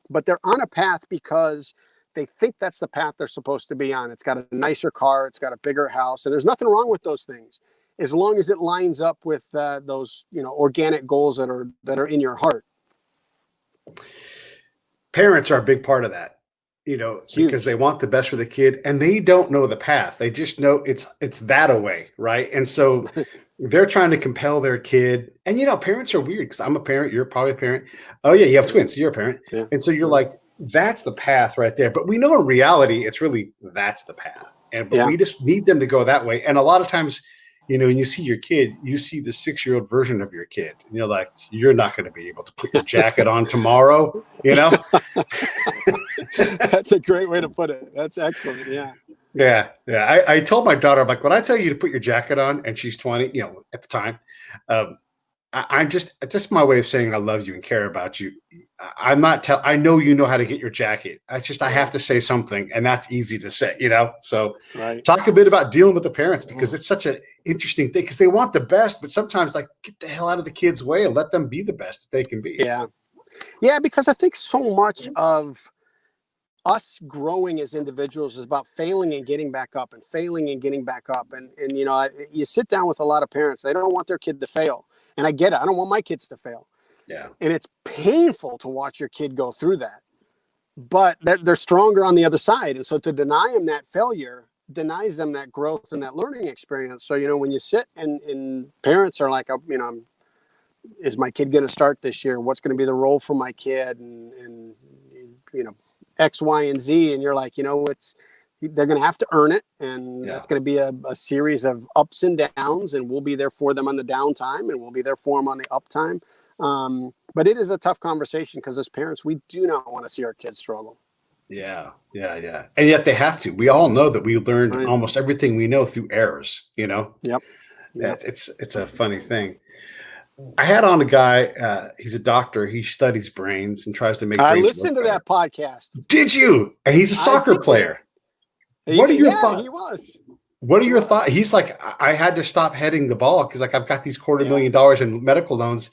But they're on a path because they think that's the path they're supposed to be on. It's got a nicer car, it's got a bigger house, and there's nothing wrong with those things, as long as it lines up with those organic goals that are in your heart. Parents are a big part of that, because they want the best for the kid, and they don't know the path. They just know it's that away, right? And so they're trying to compel their kid. And parents are weird, because I'm a parent, you're probably a parent. Oh yeah, you have twins, so you're a parent, and so you're like, that's the path right there. But we know in reality, it's really that's the path, but we just need them to go that way. And a lot of times, when you see your kid, you see the 6-year-old version of your kid, and you're like, you're not going to be able to put your jacket on tomorrow, That's a great way to put it. That's excellent. Yeah. I told my daughter, I'm like, when I tell you to put your jacket on, and she's 20, at the time, just my way of saying I love you and care about you. I know you know how to get your jacket. I have to say something, and that's easy to say, So talk a bit about dealing with the parents, because it's such an interesting thing, because they want the best, but sometimes, like, get the hell out of the kid's way and let them be the best that they can be. Yeah, because I think so much of us growing as individuals is about failing and getting back up, and failing and getting back up. And you sit down with a lot of parents, they don't want their kid to fail. And I get it. I don't want my kids to fail. Yeah. And it's painful to watch your kid go through that, but they're stronger on the other side. And so to deny them that failure denies them that growth and that learning experience. So, when you sit and parents are like, is my kid going to start this year? What's going to be the role for my kid? And X, Y, and Z. And you're like, they're going to have to earn it. And that's going to be a series of ups and downs, and we'll be there for them on the downtime, and we'll be there for them on the uptime. But it is a tough conversation, because as parents, we do not want to see our kids struggle. Yeah, yeah, yeah. And yet they have to. We all know that we learned Right. almost everything we know through errors, you know? Yep. Yeah, Yep. it's a funny thing. I had on a guy, he's a doctor, he studies brains and tries to make I brains work listened to better. that podcast. Did you? And he's a I soccer did. player. He, What are your yeah, thoughts? he was. What are He your was. thoughts? He's like, I had to stop heading the ball because like I've got these Yeah. $250,000 in medical loans.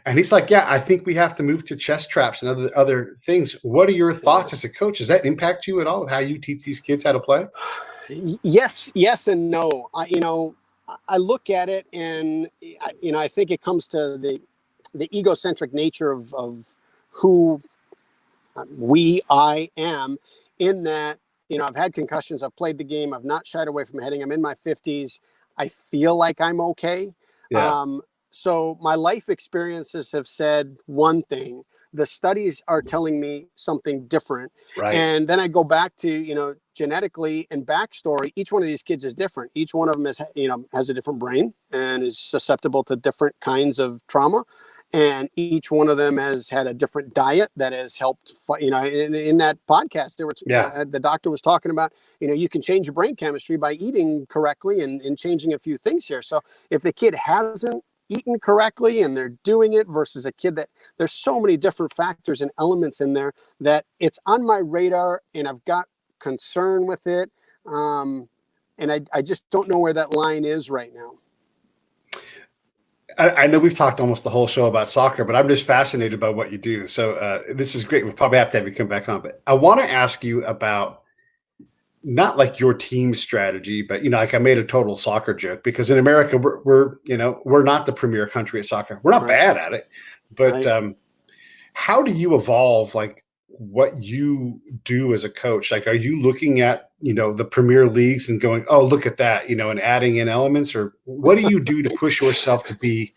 And he's like, yeah, I think we have to move to chest traps and other things. What are your thoughts Yeah. as a coach? Does that impact you at all with how you teach these kids how to play? Yes, and no. I look at it, and I think it comes to the egocentric nature of who I am, in that, I've had concussions, I've played the game, I've not shied away from heading, I'm in my 50s, I feel like I'm okay. Yeah, So my life experiences have said one thing, the studies are telling me something different. right. And then I go back to, genetically and backstory, each one of these kids is different. Each one of them has a different brain and is susceptible to different kinds of trauma. And each one of them has had a different diet that has helped. In that podcast, Yeah, the doctor was talking about, you can change your brain chemistry by eating correctly and changing a few things here. So if the kid hasn't eaten correctly and they're doing it versus a kid that, there's so many different factors and elements in there that it's on my radar, and I've got concern with it. And I just don't know where that line is right now. I know we've talked almost the whole show about soccer, but I'm just fascinated by what you do. So this is great. We'll probably have to have you come back on. But I want to ask you about not like your team strategy, but like I made a total soccer joke because in America we're not the premier country at soccer. We're not Right. bad at it, but Right. how do you evolve like what you do as a coach? Like, are you looking at the premier leagues and going, oh, look at that, and adding in elements, or what do you do to push yourself to be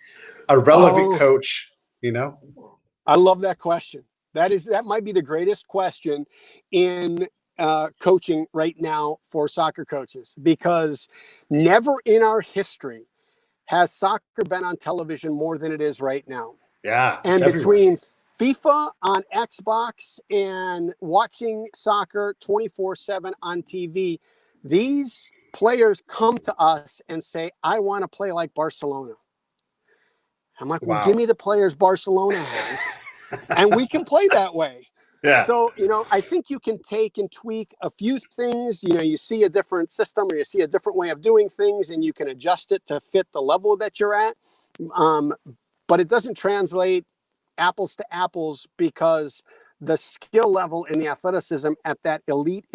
a relevant Oh, coach? You know? I love that question. That might be the greatest question in coaching right now for soccer coaches, because never in our history has soccer been on television more than it is right now. Yeah, it's And everywhere. between FIFA on Xbox and watching soccer 24/7 on TV, these players come to us and say, I want to play like Barcelona. I'm like, well, give Wow. me the players Barcelona has, and we can play that way. Yeah. So, I think you can take and tweak a few things. You see a different system or you see a different way of doing things, and you can adjust it to fit the level that you're at. But it doesn't translate apples to apples, because the skill level and the athleticism at that elite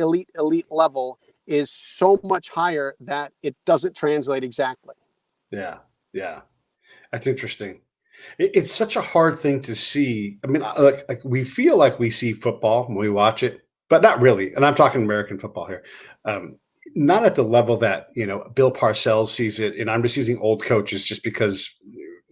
level is so much higher that it doesn't translate exactly. Yeah. Yeah. That's interesting. It's such a hard thing to see. I mean, like we feel like we see football when we watch it, but not really. And I'm talking American football here. Um, Not at the level that Bill Parcells sees it. And I'm just using old coaches just because.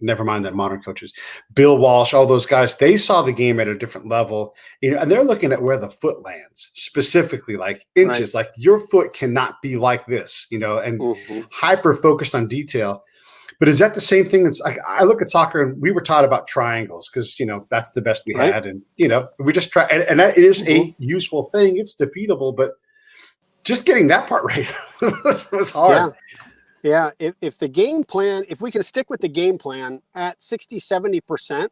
Never mind that modern coaches, Bill Walsh, all those guys, they saw the game at a different level, and they're looking at where the foot lands specifically, like Right. inches, like your foot cannot be like this, and Mm-hmm. hyper focused on detail. But is that the same thing? That's like I look at soccer and we were taught about triangles because that's the best we Right. had, and we just try, and that is Mm-hmm. a useful thing. It's defeatable, but just getting that part right was hard. Yeah. If the game plan, if we can stick with the game plan at 60-70%,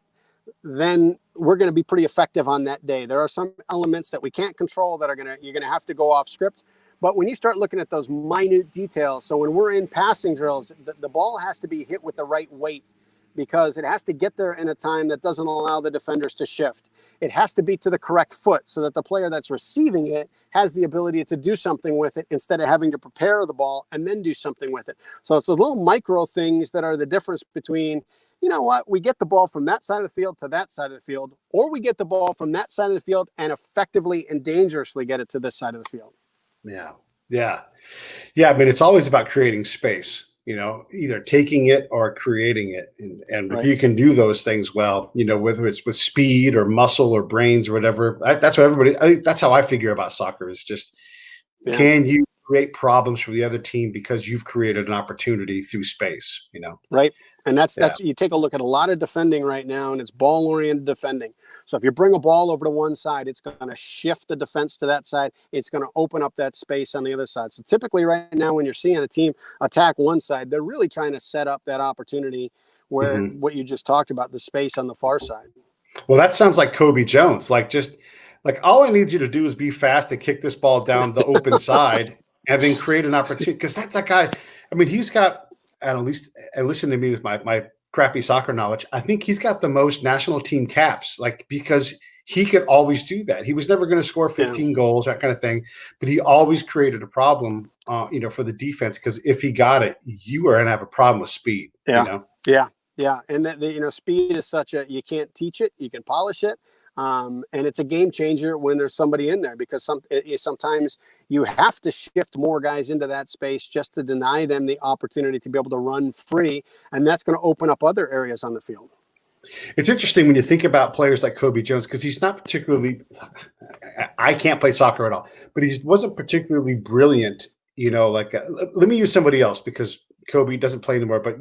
then we're going to be pretty effective on that day. There are some elements that we can't control that you're going to have to go off script. But when you start looking at those minute details, so when we're in passing drills, the ball has to be hit with the right weight, because it has to get there in a time that doesn't allow the defenders to shift. It has to be to the correct foot so that the player that's receiving it has the ability to do something with it instead of having to prepare the ball and then do something with it. So it's the little micro things that are the difference between, we get the ball from that side of the field to that side of the field, or we get the ball from that side of the field and effectively and dangerously get it to this side of the field. Yeah. Yeah. Yeah. I mean, it's always about creating space, either taking it or creating it. And if Right. you can do those things well, whether it's with speed or muscle or brains or whatever, that's what that's how I figure about soccer is just, Yeah. can you create problems for the other team because you've created an opportunity through space, Right. And Yeah. that's you take a look at a lot of defending right now, and it's ball oriented defending. So if you bring a ball over to one side, it's going to shift the defense to that side. It's going to open up that space on the other side. So typically right now, when you're seeing a team attack one side, they're really trying to set up that opportunity where what you just talked about, the space on the far side. Well, that sounds like Kobe Jones. Like all I need you to do is be fast and kick this ball down the open side and then create an opportunity. Because that's that guy. I mean, he's got, at least, and listen to me with my crappy soccer knowledge, I think he's got the most national team caps, like, because he could always do that. He was never going to score 15 goals, that kind of thing, but he always created a problem, for the defense, because if he got it, you are going to have a problem with speed. Yeah. And speed is you can't teach it, you can polish it. And it's a game changer when there's somebody in there, because sometimes you have to shift more guys into that space just to deny them the opportunity to be able to run free. And that's going to open up other areas on the field. It's interesting when you think about players like Kobe Jones, because he's not particularly – I can't play soccer at all, but he wasn't particularly brilliant, let me use somebody else, because Kobe doesn't play anymore, but,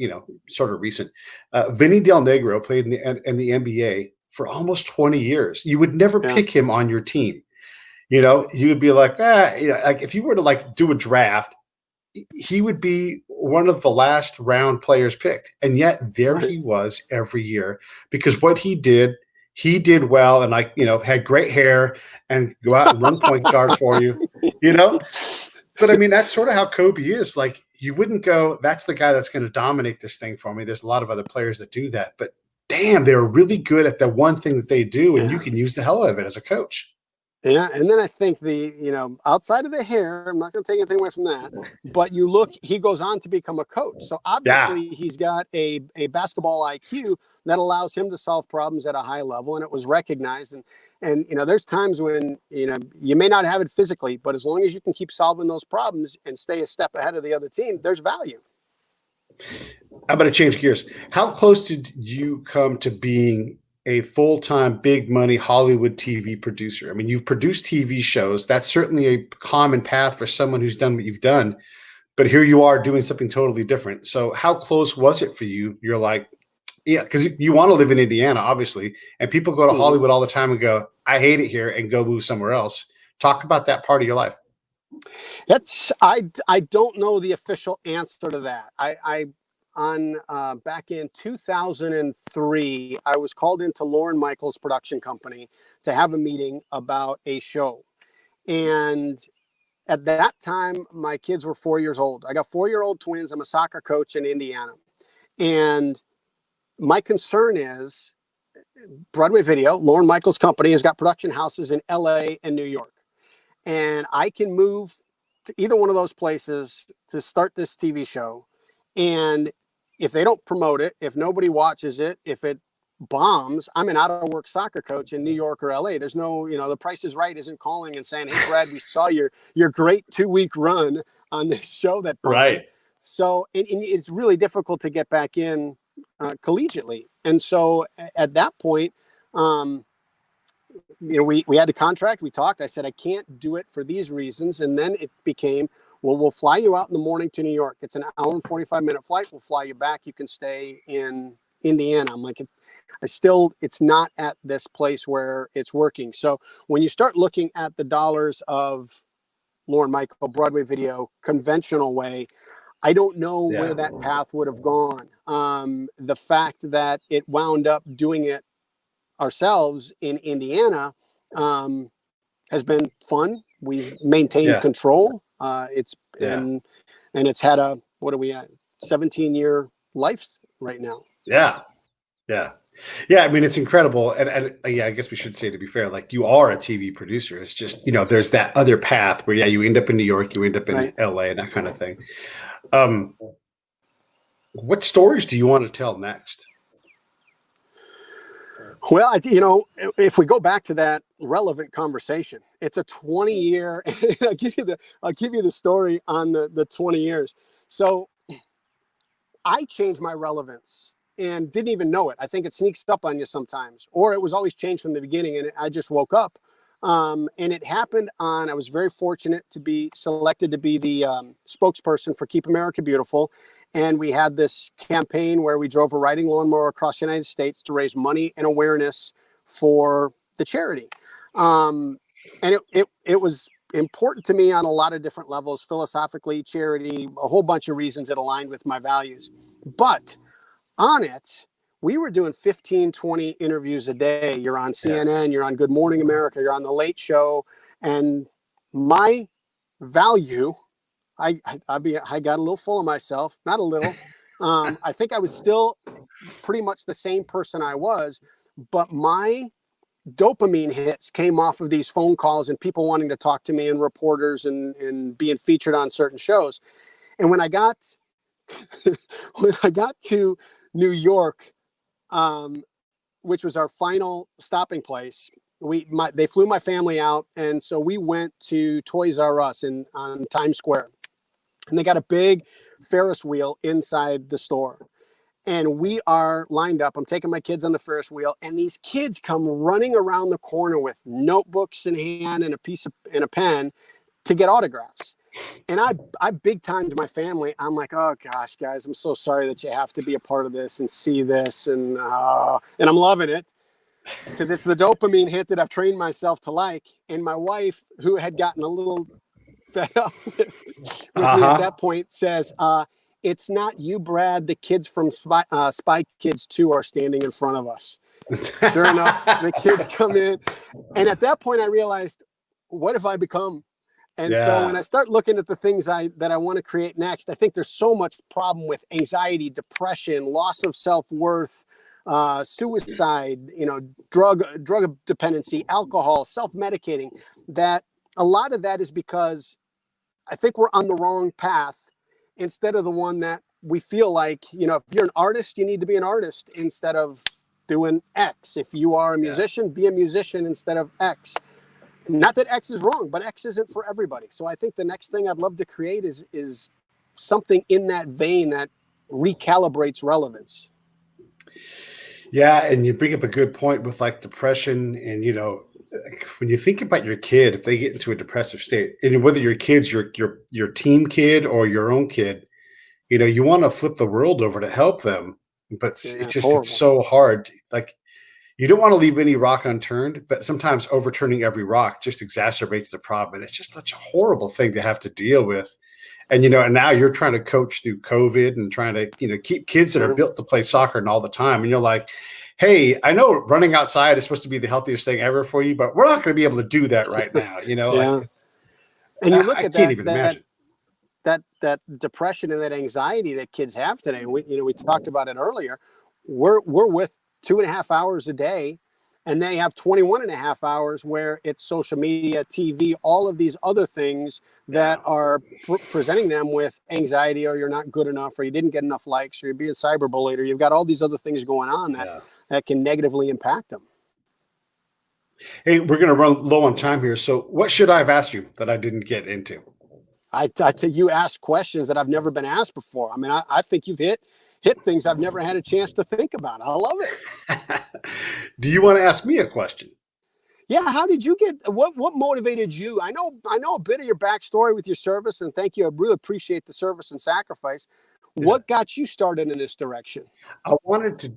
sort of recent. Vinny Del Negro played in the NBA for almost 20 years. You would never pick him on your team. You would be like, like if you were to do a draft, he would be one of the last round players picked. And yet there he was every year, because what he did well, and had great hair and go out and run point guard for you, But I mean, that's sort of how Kobe is. Like, you wouldn't go, that's the guy that's going to dominate this thing for me. There's a lot of other players that do that, but damn, they're really good at the one thing that they do, and you can use the hell out of it as a coach. Yeah, and then I think outside of the hair, I'm not going to take anything away from that, but he goes on to become a coach. So obviously he's got a basketball IQ that allows him to solve problems at a high level, and it was recognized. And there's times when, you may not have it physically, but as long as you can keep solving those problems and stay a step ahead of the other team, there's value. I'm going to change gears. How close did you come to being a full-time, big money Hollywood TV producer? I mean, you've produced TV shows. That's certainly a common path for someone who's done what you've done, but here you are doing something totally different. So how close was it for you? You're like, yeah, because you want to live in Indiana, obviously, and people go to Hollywood all the time and go, I hate it here, and go move somewhere else. Talk about that part of your life. I don't know the official answer to that. Back in 2003, I was called into Lorne Michaels' production company to have a meeting about a show. And at that time, my kids were 4 years old. I got 4-year-old twins. I'm a soccer coach in Indiana. And my concern is Broadway Video, Lorne Michaels' company, has got production houses in LA and New York. And I can move to either one of those places to start this TV show. And if they don't promote it, if nobody watches it, if it bombs, I'm an out-of-work soccer coach in New York or LA. There's no, The Price is Right isn't calling and saying, hey, Brad, we saw your great 2-week run on this show that bombed. Right. So and it's really difficult to get back in collegiately. And so at that point, we had the contract, we talked, I said, I can't do it for these reasons. And then it became, well, we'll fly you out in the morning to New York. It's an hour and 45-minute flight. We'll fly you back. You can stay in Indiana. I'm like, it's not at this place where it's working. So when you start looking at the dollars of Lorne Michael, Broadway Video, conventional way, I don't know where that path would have gone. The fact that it wound up doing it ourselves in Indiana has been fun. We maintained control. And it's had a, what are we at, 17-year life right now. Yeah. I mean, it's incredible. And I guess we should say, to be fair, like, you are a TV producer. It's just, there's that other path where, you end up in New York, you end up in LA and that kind of thing. What stories do you want to tell next? Well, if we go back to that relevant conversation, it's a 20-year. I'll give you the story on the 20 years. So I changed my relevance and didn't even know it. I think it sneaks up on you sometimes, or it was always changed from the beginning, and I just woke up. And it happened I was very fortunate to be selected to be the spokesperson for Keep America Beautiful. And we had this campaign where we drove a riding lawnmower across the United States to raise money and awareness for the charity. And it was important to me on a lot of different levels, philosophically, charity, a whole bunch of reasons it aligned with my values. But on it, we were doing 15, 20 interviews a day. You're on CNN, you're on Good Morning America, you're on The Late Show. And my value, I got a little full of myself, not a little. I think I was still pretty much the same person I was, but my dopamine hits came off of these phone calls and people wanting to talk to me and reporters and being featured on certain shows. And when I got to New York, which was our final stopping place, they flew my family out, and so we went to Toys R Us on Times Square, and they got a big Ferris wheel inside the store. And we are lined up. I'm taking my kids on the Ferris wheel, and these kids come running around the corner with notebooks in hand and a pen to get autographs. And I big timed my family. I'm like, oh gosh, guys, I'm so sorry that you have to be a part of this and see this, and I'm loving it because it's the dopamine hit that I've trained myself to like. And my wife, who had gotten a little fed up with me at that point, says, it's not you, Brad. The kids from Spy Kids 2 are standing in front of us. Sure enough, the kids come in. And at that point, I realized, what have I become? And so when I start looking at the things that I want to create next, I think there's so much problem with anxiety, depression, loss of self-worth, suicide, drug dependency, alcohol, self-medicating, that a lot of that is because I think we're on the wrong path instead of the one that we feel like, if you're an artist, you need to be an artist instead of doing X. If you are a musician, be a musician instead of X. Not that X is wrong, but X isn't for everybody. So I think the next thing I'd love to create is something in that vein that recalibrates relevance. Yeah, and you bring up a good point with like depression, and when you think about your kid, if they get into a depressive state, and whether your kid's your team kid or your own kid, you want to flip the world over to help them, but it's so hard. Like, you don't want to leave any rock unturned, but sometimes overturning every rock just exacerbates the problem. And it's just such a horrible thing to have to deal with. And, and now you're trying to coach through COVID and trying to, keep kids that are built to play soccer and all the time. And you're like, hey, I know running outside is supposed to be the healthiest thing ever for you, but we're not going to be able to do that right now. And you look at can't even imagine that depression and that anxiety that kids have today. And we talked about it earlier. We're with 2.5 hours a day, and they have 21.5 hours where it's social media, TV, all of these other things that are presenting them with anxiety, or you're not good enough, or you didn't get enough likes, or you're being cyberbullied, or you've got all these other things going on that can negatively impact them. Hey, we're going to run low on time here. So what should I have asked you that I didn't get into? You ask questions that I've never been asked before. I mean, I think you've hit things I've never had a chance to think about. I love it. Do you want to ask me a question? Yeah. How did you what motivated you? I know a bit of your backstory with your service, and thank you. I really appreciate the service and sacrifice. What got you started in this direction? I wanted to.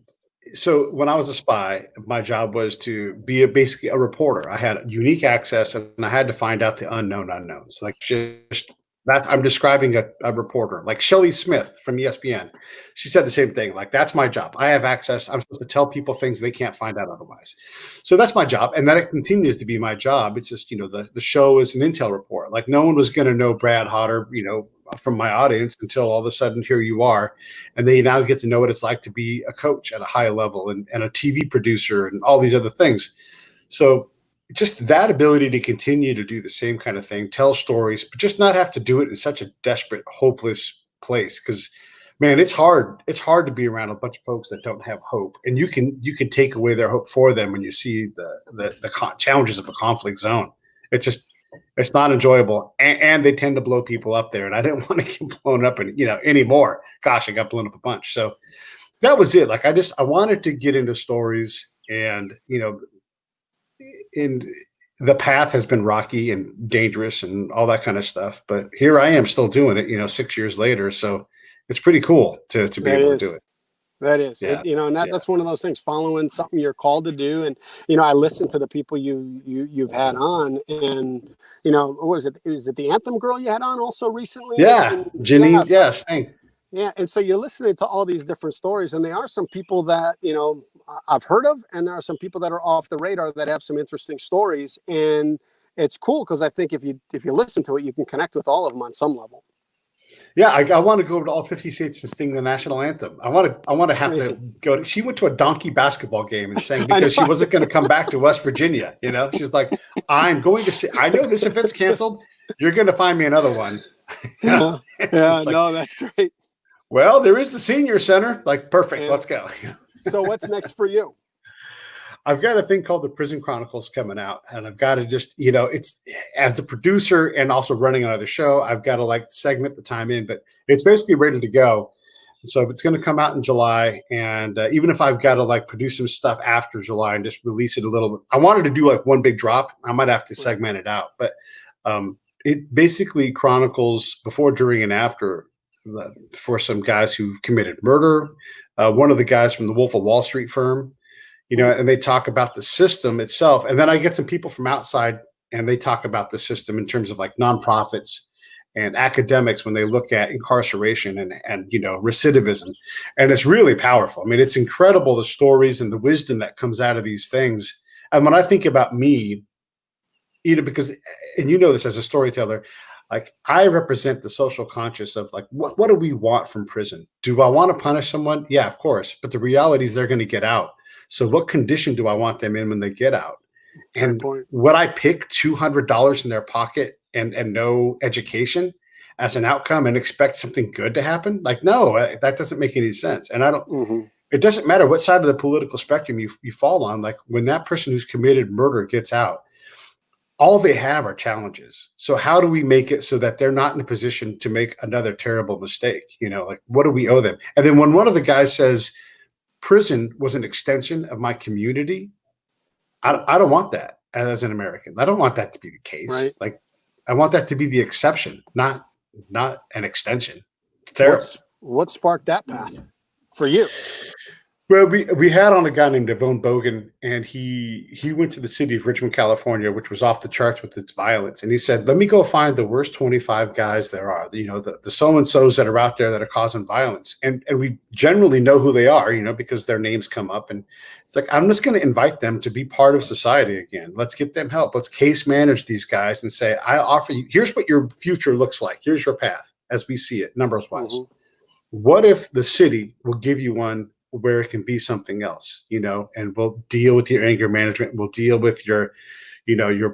So when I was a spy, my job was to be basically a reporter. I had unique access, and I had to find out the unknown unknowns. Like, just that I'm describing a reporter like Shelley Smith from ESPN. She said the same thing. Like, that's my job. I have access. I'm supposed to tell people things they can't find out otherwise. So that's my job. And then it continues to be my job. It's just, the show is an intel report. Like, no one was going to know Brad Hauter, from my audience until all of a sudden here you are. And they now get to know what it's like to be a coach at a high level and a TV producer and all these other things. So just that ability to continue to do the same kind of thing, tell stories, but just not have to do it in such a desperate, hopeless place. Because, man, it's hard. It's hard to be around a bunch of folks that don't have hope, and you can take away their hope for them when you see the challenges of a conflict zone. It's not enjoyable, and they tend to blow people up there. And I didn't want to get blown up anymore. Gosh, I got blown up a bunch. So that was it. Like, I wanted to get into stories, and the path has been rocky and dangerous and all that kind of stuff. But here I am still doing it, 6 years later. So it's pretty cool to be That able to do is. it. That is Yeah. it, and Yeah. that's one of those things, following something you're called to do. And, I listen to the people you've had on, and, what was it? Was it the Anthem girl you had on also recently? Yeah. Yeah. Janine. Yes. Thank. Yeah. And so you're listening to all these different stories, and there are some people that, I've heard of, and there are some people that are off the radar that have some interesting stories. And it's cool because I think if you listen to it, you can connect with all of them on some level. Yeah, I want to go over to all 50 states and sing the national anthem. I want to have to Amazing. go to. She went to a donkey basketball game and sang I because she know. wasn't going to come back to West Virginia. She's like, I'm going to see. I know this event's canceled. You're going to find me another one. Yeah. Yeah. It's like, No, that's great. well, there is the senior center. Like, perfect. Yeah. Let's go. So what's next for you? I've got a thing called the Prison Chronicles coming out, and I've got to just, it's as the producer and also running another show, I've got to segment the time in, but it's basically ready to go. So it's going to come out in July, and even if I've got to produce some stuff after July and just release it a little bit, I wanted to do one big drop. I might have to segment it out, but it basically chronicles before, during, and after for some guys who've committed murder. One of the guys from the Wolf of Wall Street firm. And they talk about the system itself. And then I get some people from outside and they talk about the system in terms of nonprofits and academics when they look at incarceration and recidivism. And it's really powerful. I mean, it's incredible, the stories and the wisdom that comes out of these things. And when I think about me, because, and this as a storyteller, I represent the social conscious of what do we want from prison? Do I want to punish someone? Yeah, of course. But the reality is they're going to get out. So what condition do I want them in when they get out? And would I pick $200 in their pocket and no education as an outcome and expect something good to happen? No, that doesn't make any sense. And I don't, it doesn't matter what side of the political spectrum you fall on. When that person who's committed murder gets out, all they have are challenges. So how do we make it so that they're not in a position to make another terrible mistake? What do we owe them? And then when one of the guys says, prison was an extension of my community, I don't want that as an American. I don't want that to be the case. Right. I want that to be the exception, not an extension. Terrible. What sparked that path for you? Well, we had on a guy named Devon Bogan, and he went to the city of Richmond, California, which was off the charts with its violence. And he said, let me go find the worst 25 guys there are, the so-and-sos that are out there that are causing violence. And we generally know who they are, because their names come up. And it's I'm just going to invite them to be part of society again. Let's get them help. Let's case manage these guys and say, I offer you, here's what your future looks like. Here's your path as we see it, numbers wise. What if the city will give you one where it can be something else, and we'll deal with your anger management. We'll deal with your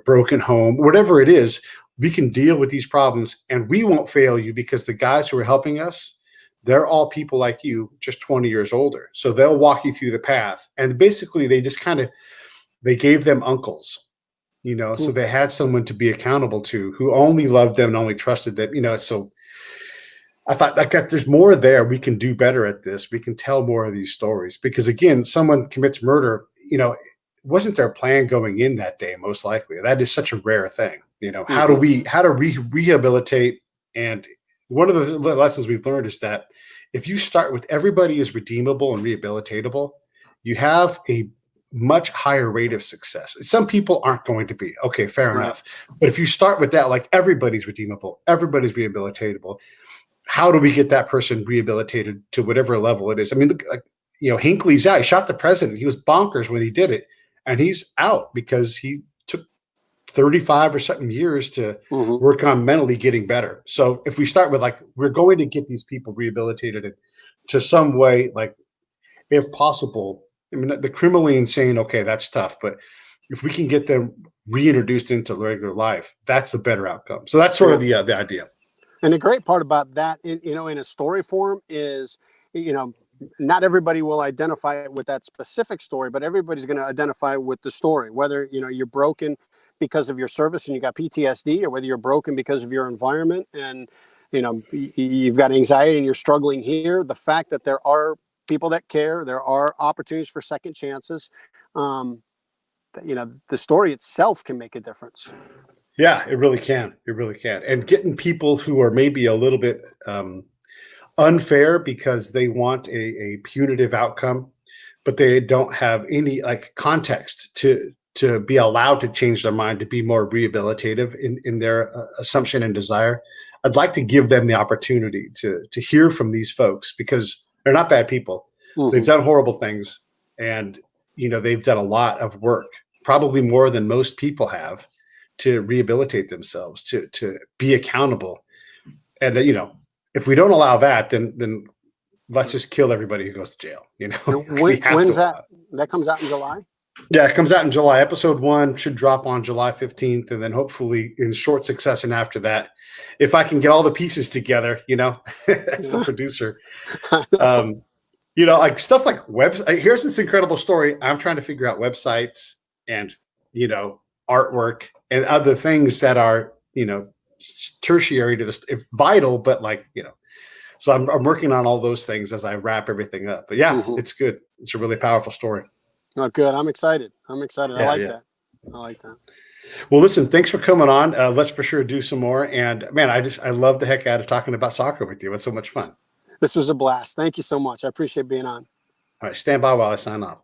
broken home, whatever it is. We can deal with these problems and we won't fail you because the guys who are helping us, they're all people like you, just 20 years older. So they'll walk you through the path. And basically they just they gave them uncles, so they had someone to be accountable to who only loved them and only trusted them, so I thought there's more there. We can do better at this. We can tell more of these stories because, again, someone commits murder, it wasn't their plan going in that day, most likely. That is such a rare thing. How do we rehabilitate? And one of the lessons we've learned is that if you start with everybody is redeemable and rehabilitatable, you have a much higher rate of success. Some people aren't going to be. Okay, fair enough. But if you start with that, everybody's redeemable, everybody's rehabilitatable, how do we get that person rehabilitated to whatever level it is? I mean, look, Hinckley's out. He shot the president. He was bonkers when he did it. And he's out because he took 35 or something years to work on mentally getting better. So if we start with we're going to get these people rehabilitated to some way, if possible, I mean, the criminally insane, okay, that's tough. But if we can get them reintroduced into regular life, that's the better outcome. So that's sort of the idea. And the great part about that, in a story form is, not everybody will identify it with that specific story, but everybody's going to identify with the story, whether, you're broken because of your service and you got PTSD, or whether you're broken because of your environment and, you've got anxiety and you're struggling here. The fact that there are people that care, there are opportunities for second chances. you know, the story itself can make a difference. Yeah, it really can. It really can. And getting people who are maybe a little bit unfair because they want a punitive outcome, but they don't have any like context to be allowed to change their mind, to be more rehabilitative in their assumption and desire. I'd like to give them the opportunity to hear from these folks, because they're not bad people. They've done horrible things, and they've done a lot of work, probably more than most people have, to rehabilitate themselves, to be accountable. And if we don't allow that, then let's just kill everybody who goes to jail. When's that? That comes out in July? Yeah, it comes out in July. Episode 1 should drop on July 15th, and then hopefully in short succession after that, if I can get all the pieces together, as the producer. Like stuff like website. Here's this incredible story. I'm trying to figure out websites and artwork and other things that are tertiary to this, if vital, but so I'm working on all those things as I wrap everything up. But yeah, it's good. It's a really powerful story. Oh, good. I'm excited. Yeah, I like that. I like that. Well, listen, thanks for coming on. Let's for sure do some more. And man, I love the heck out of talking about soccer with you. It's so much fun. This was a blast. Thank you so much. I appreciate being on. All right, stand by while I sign off.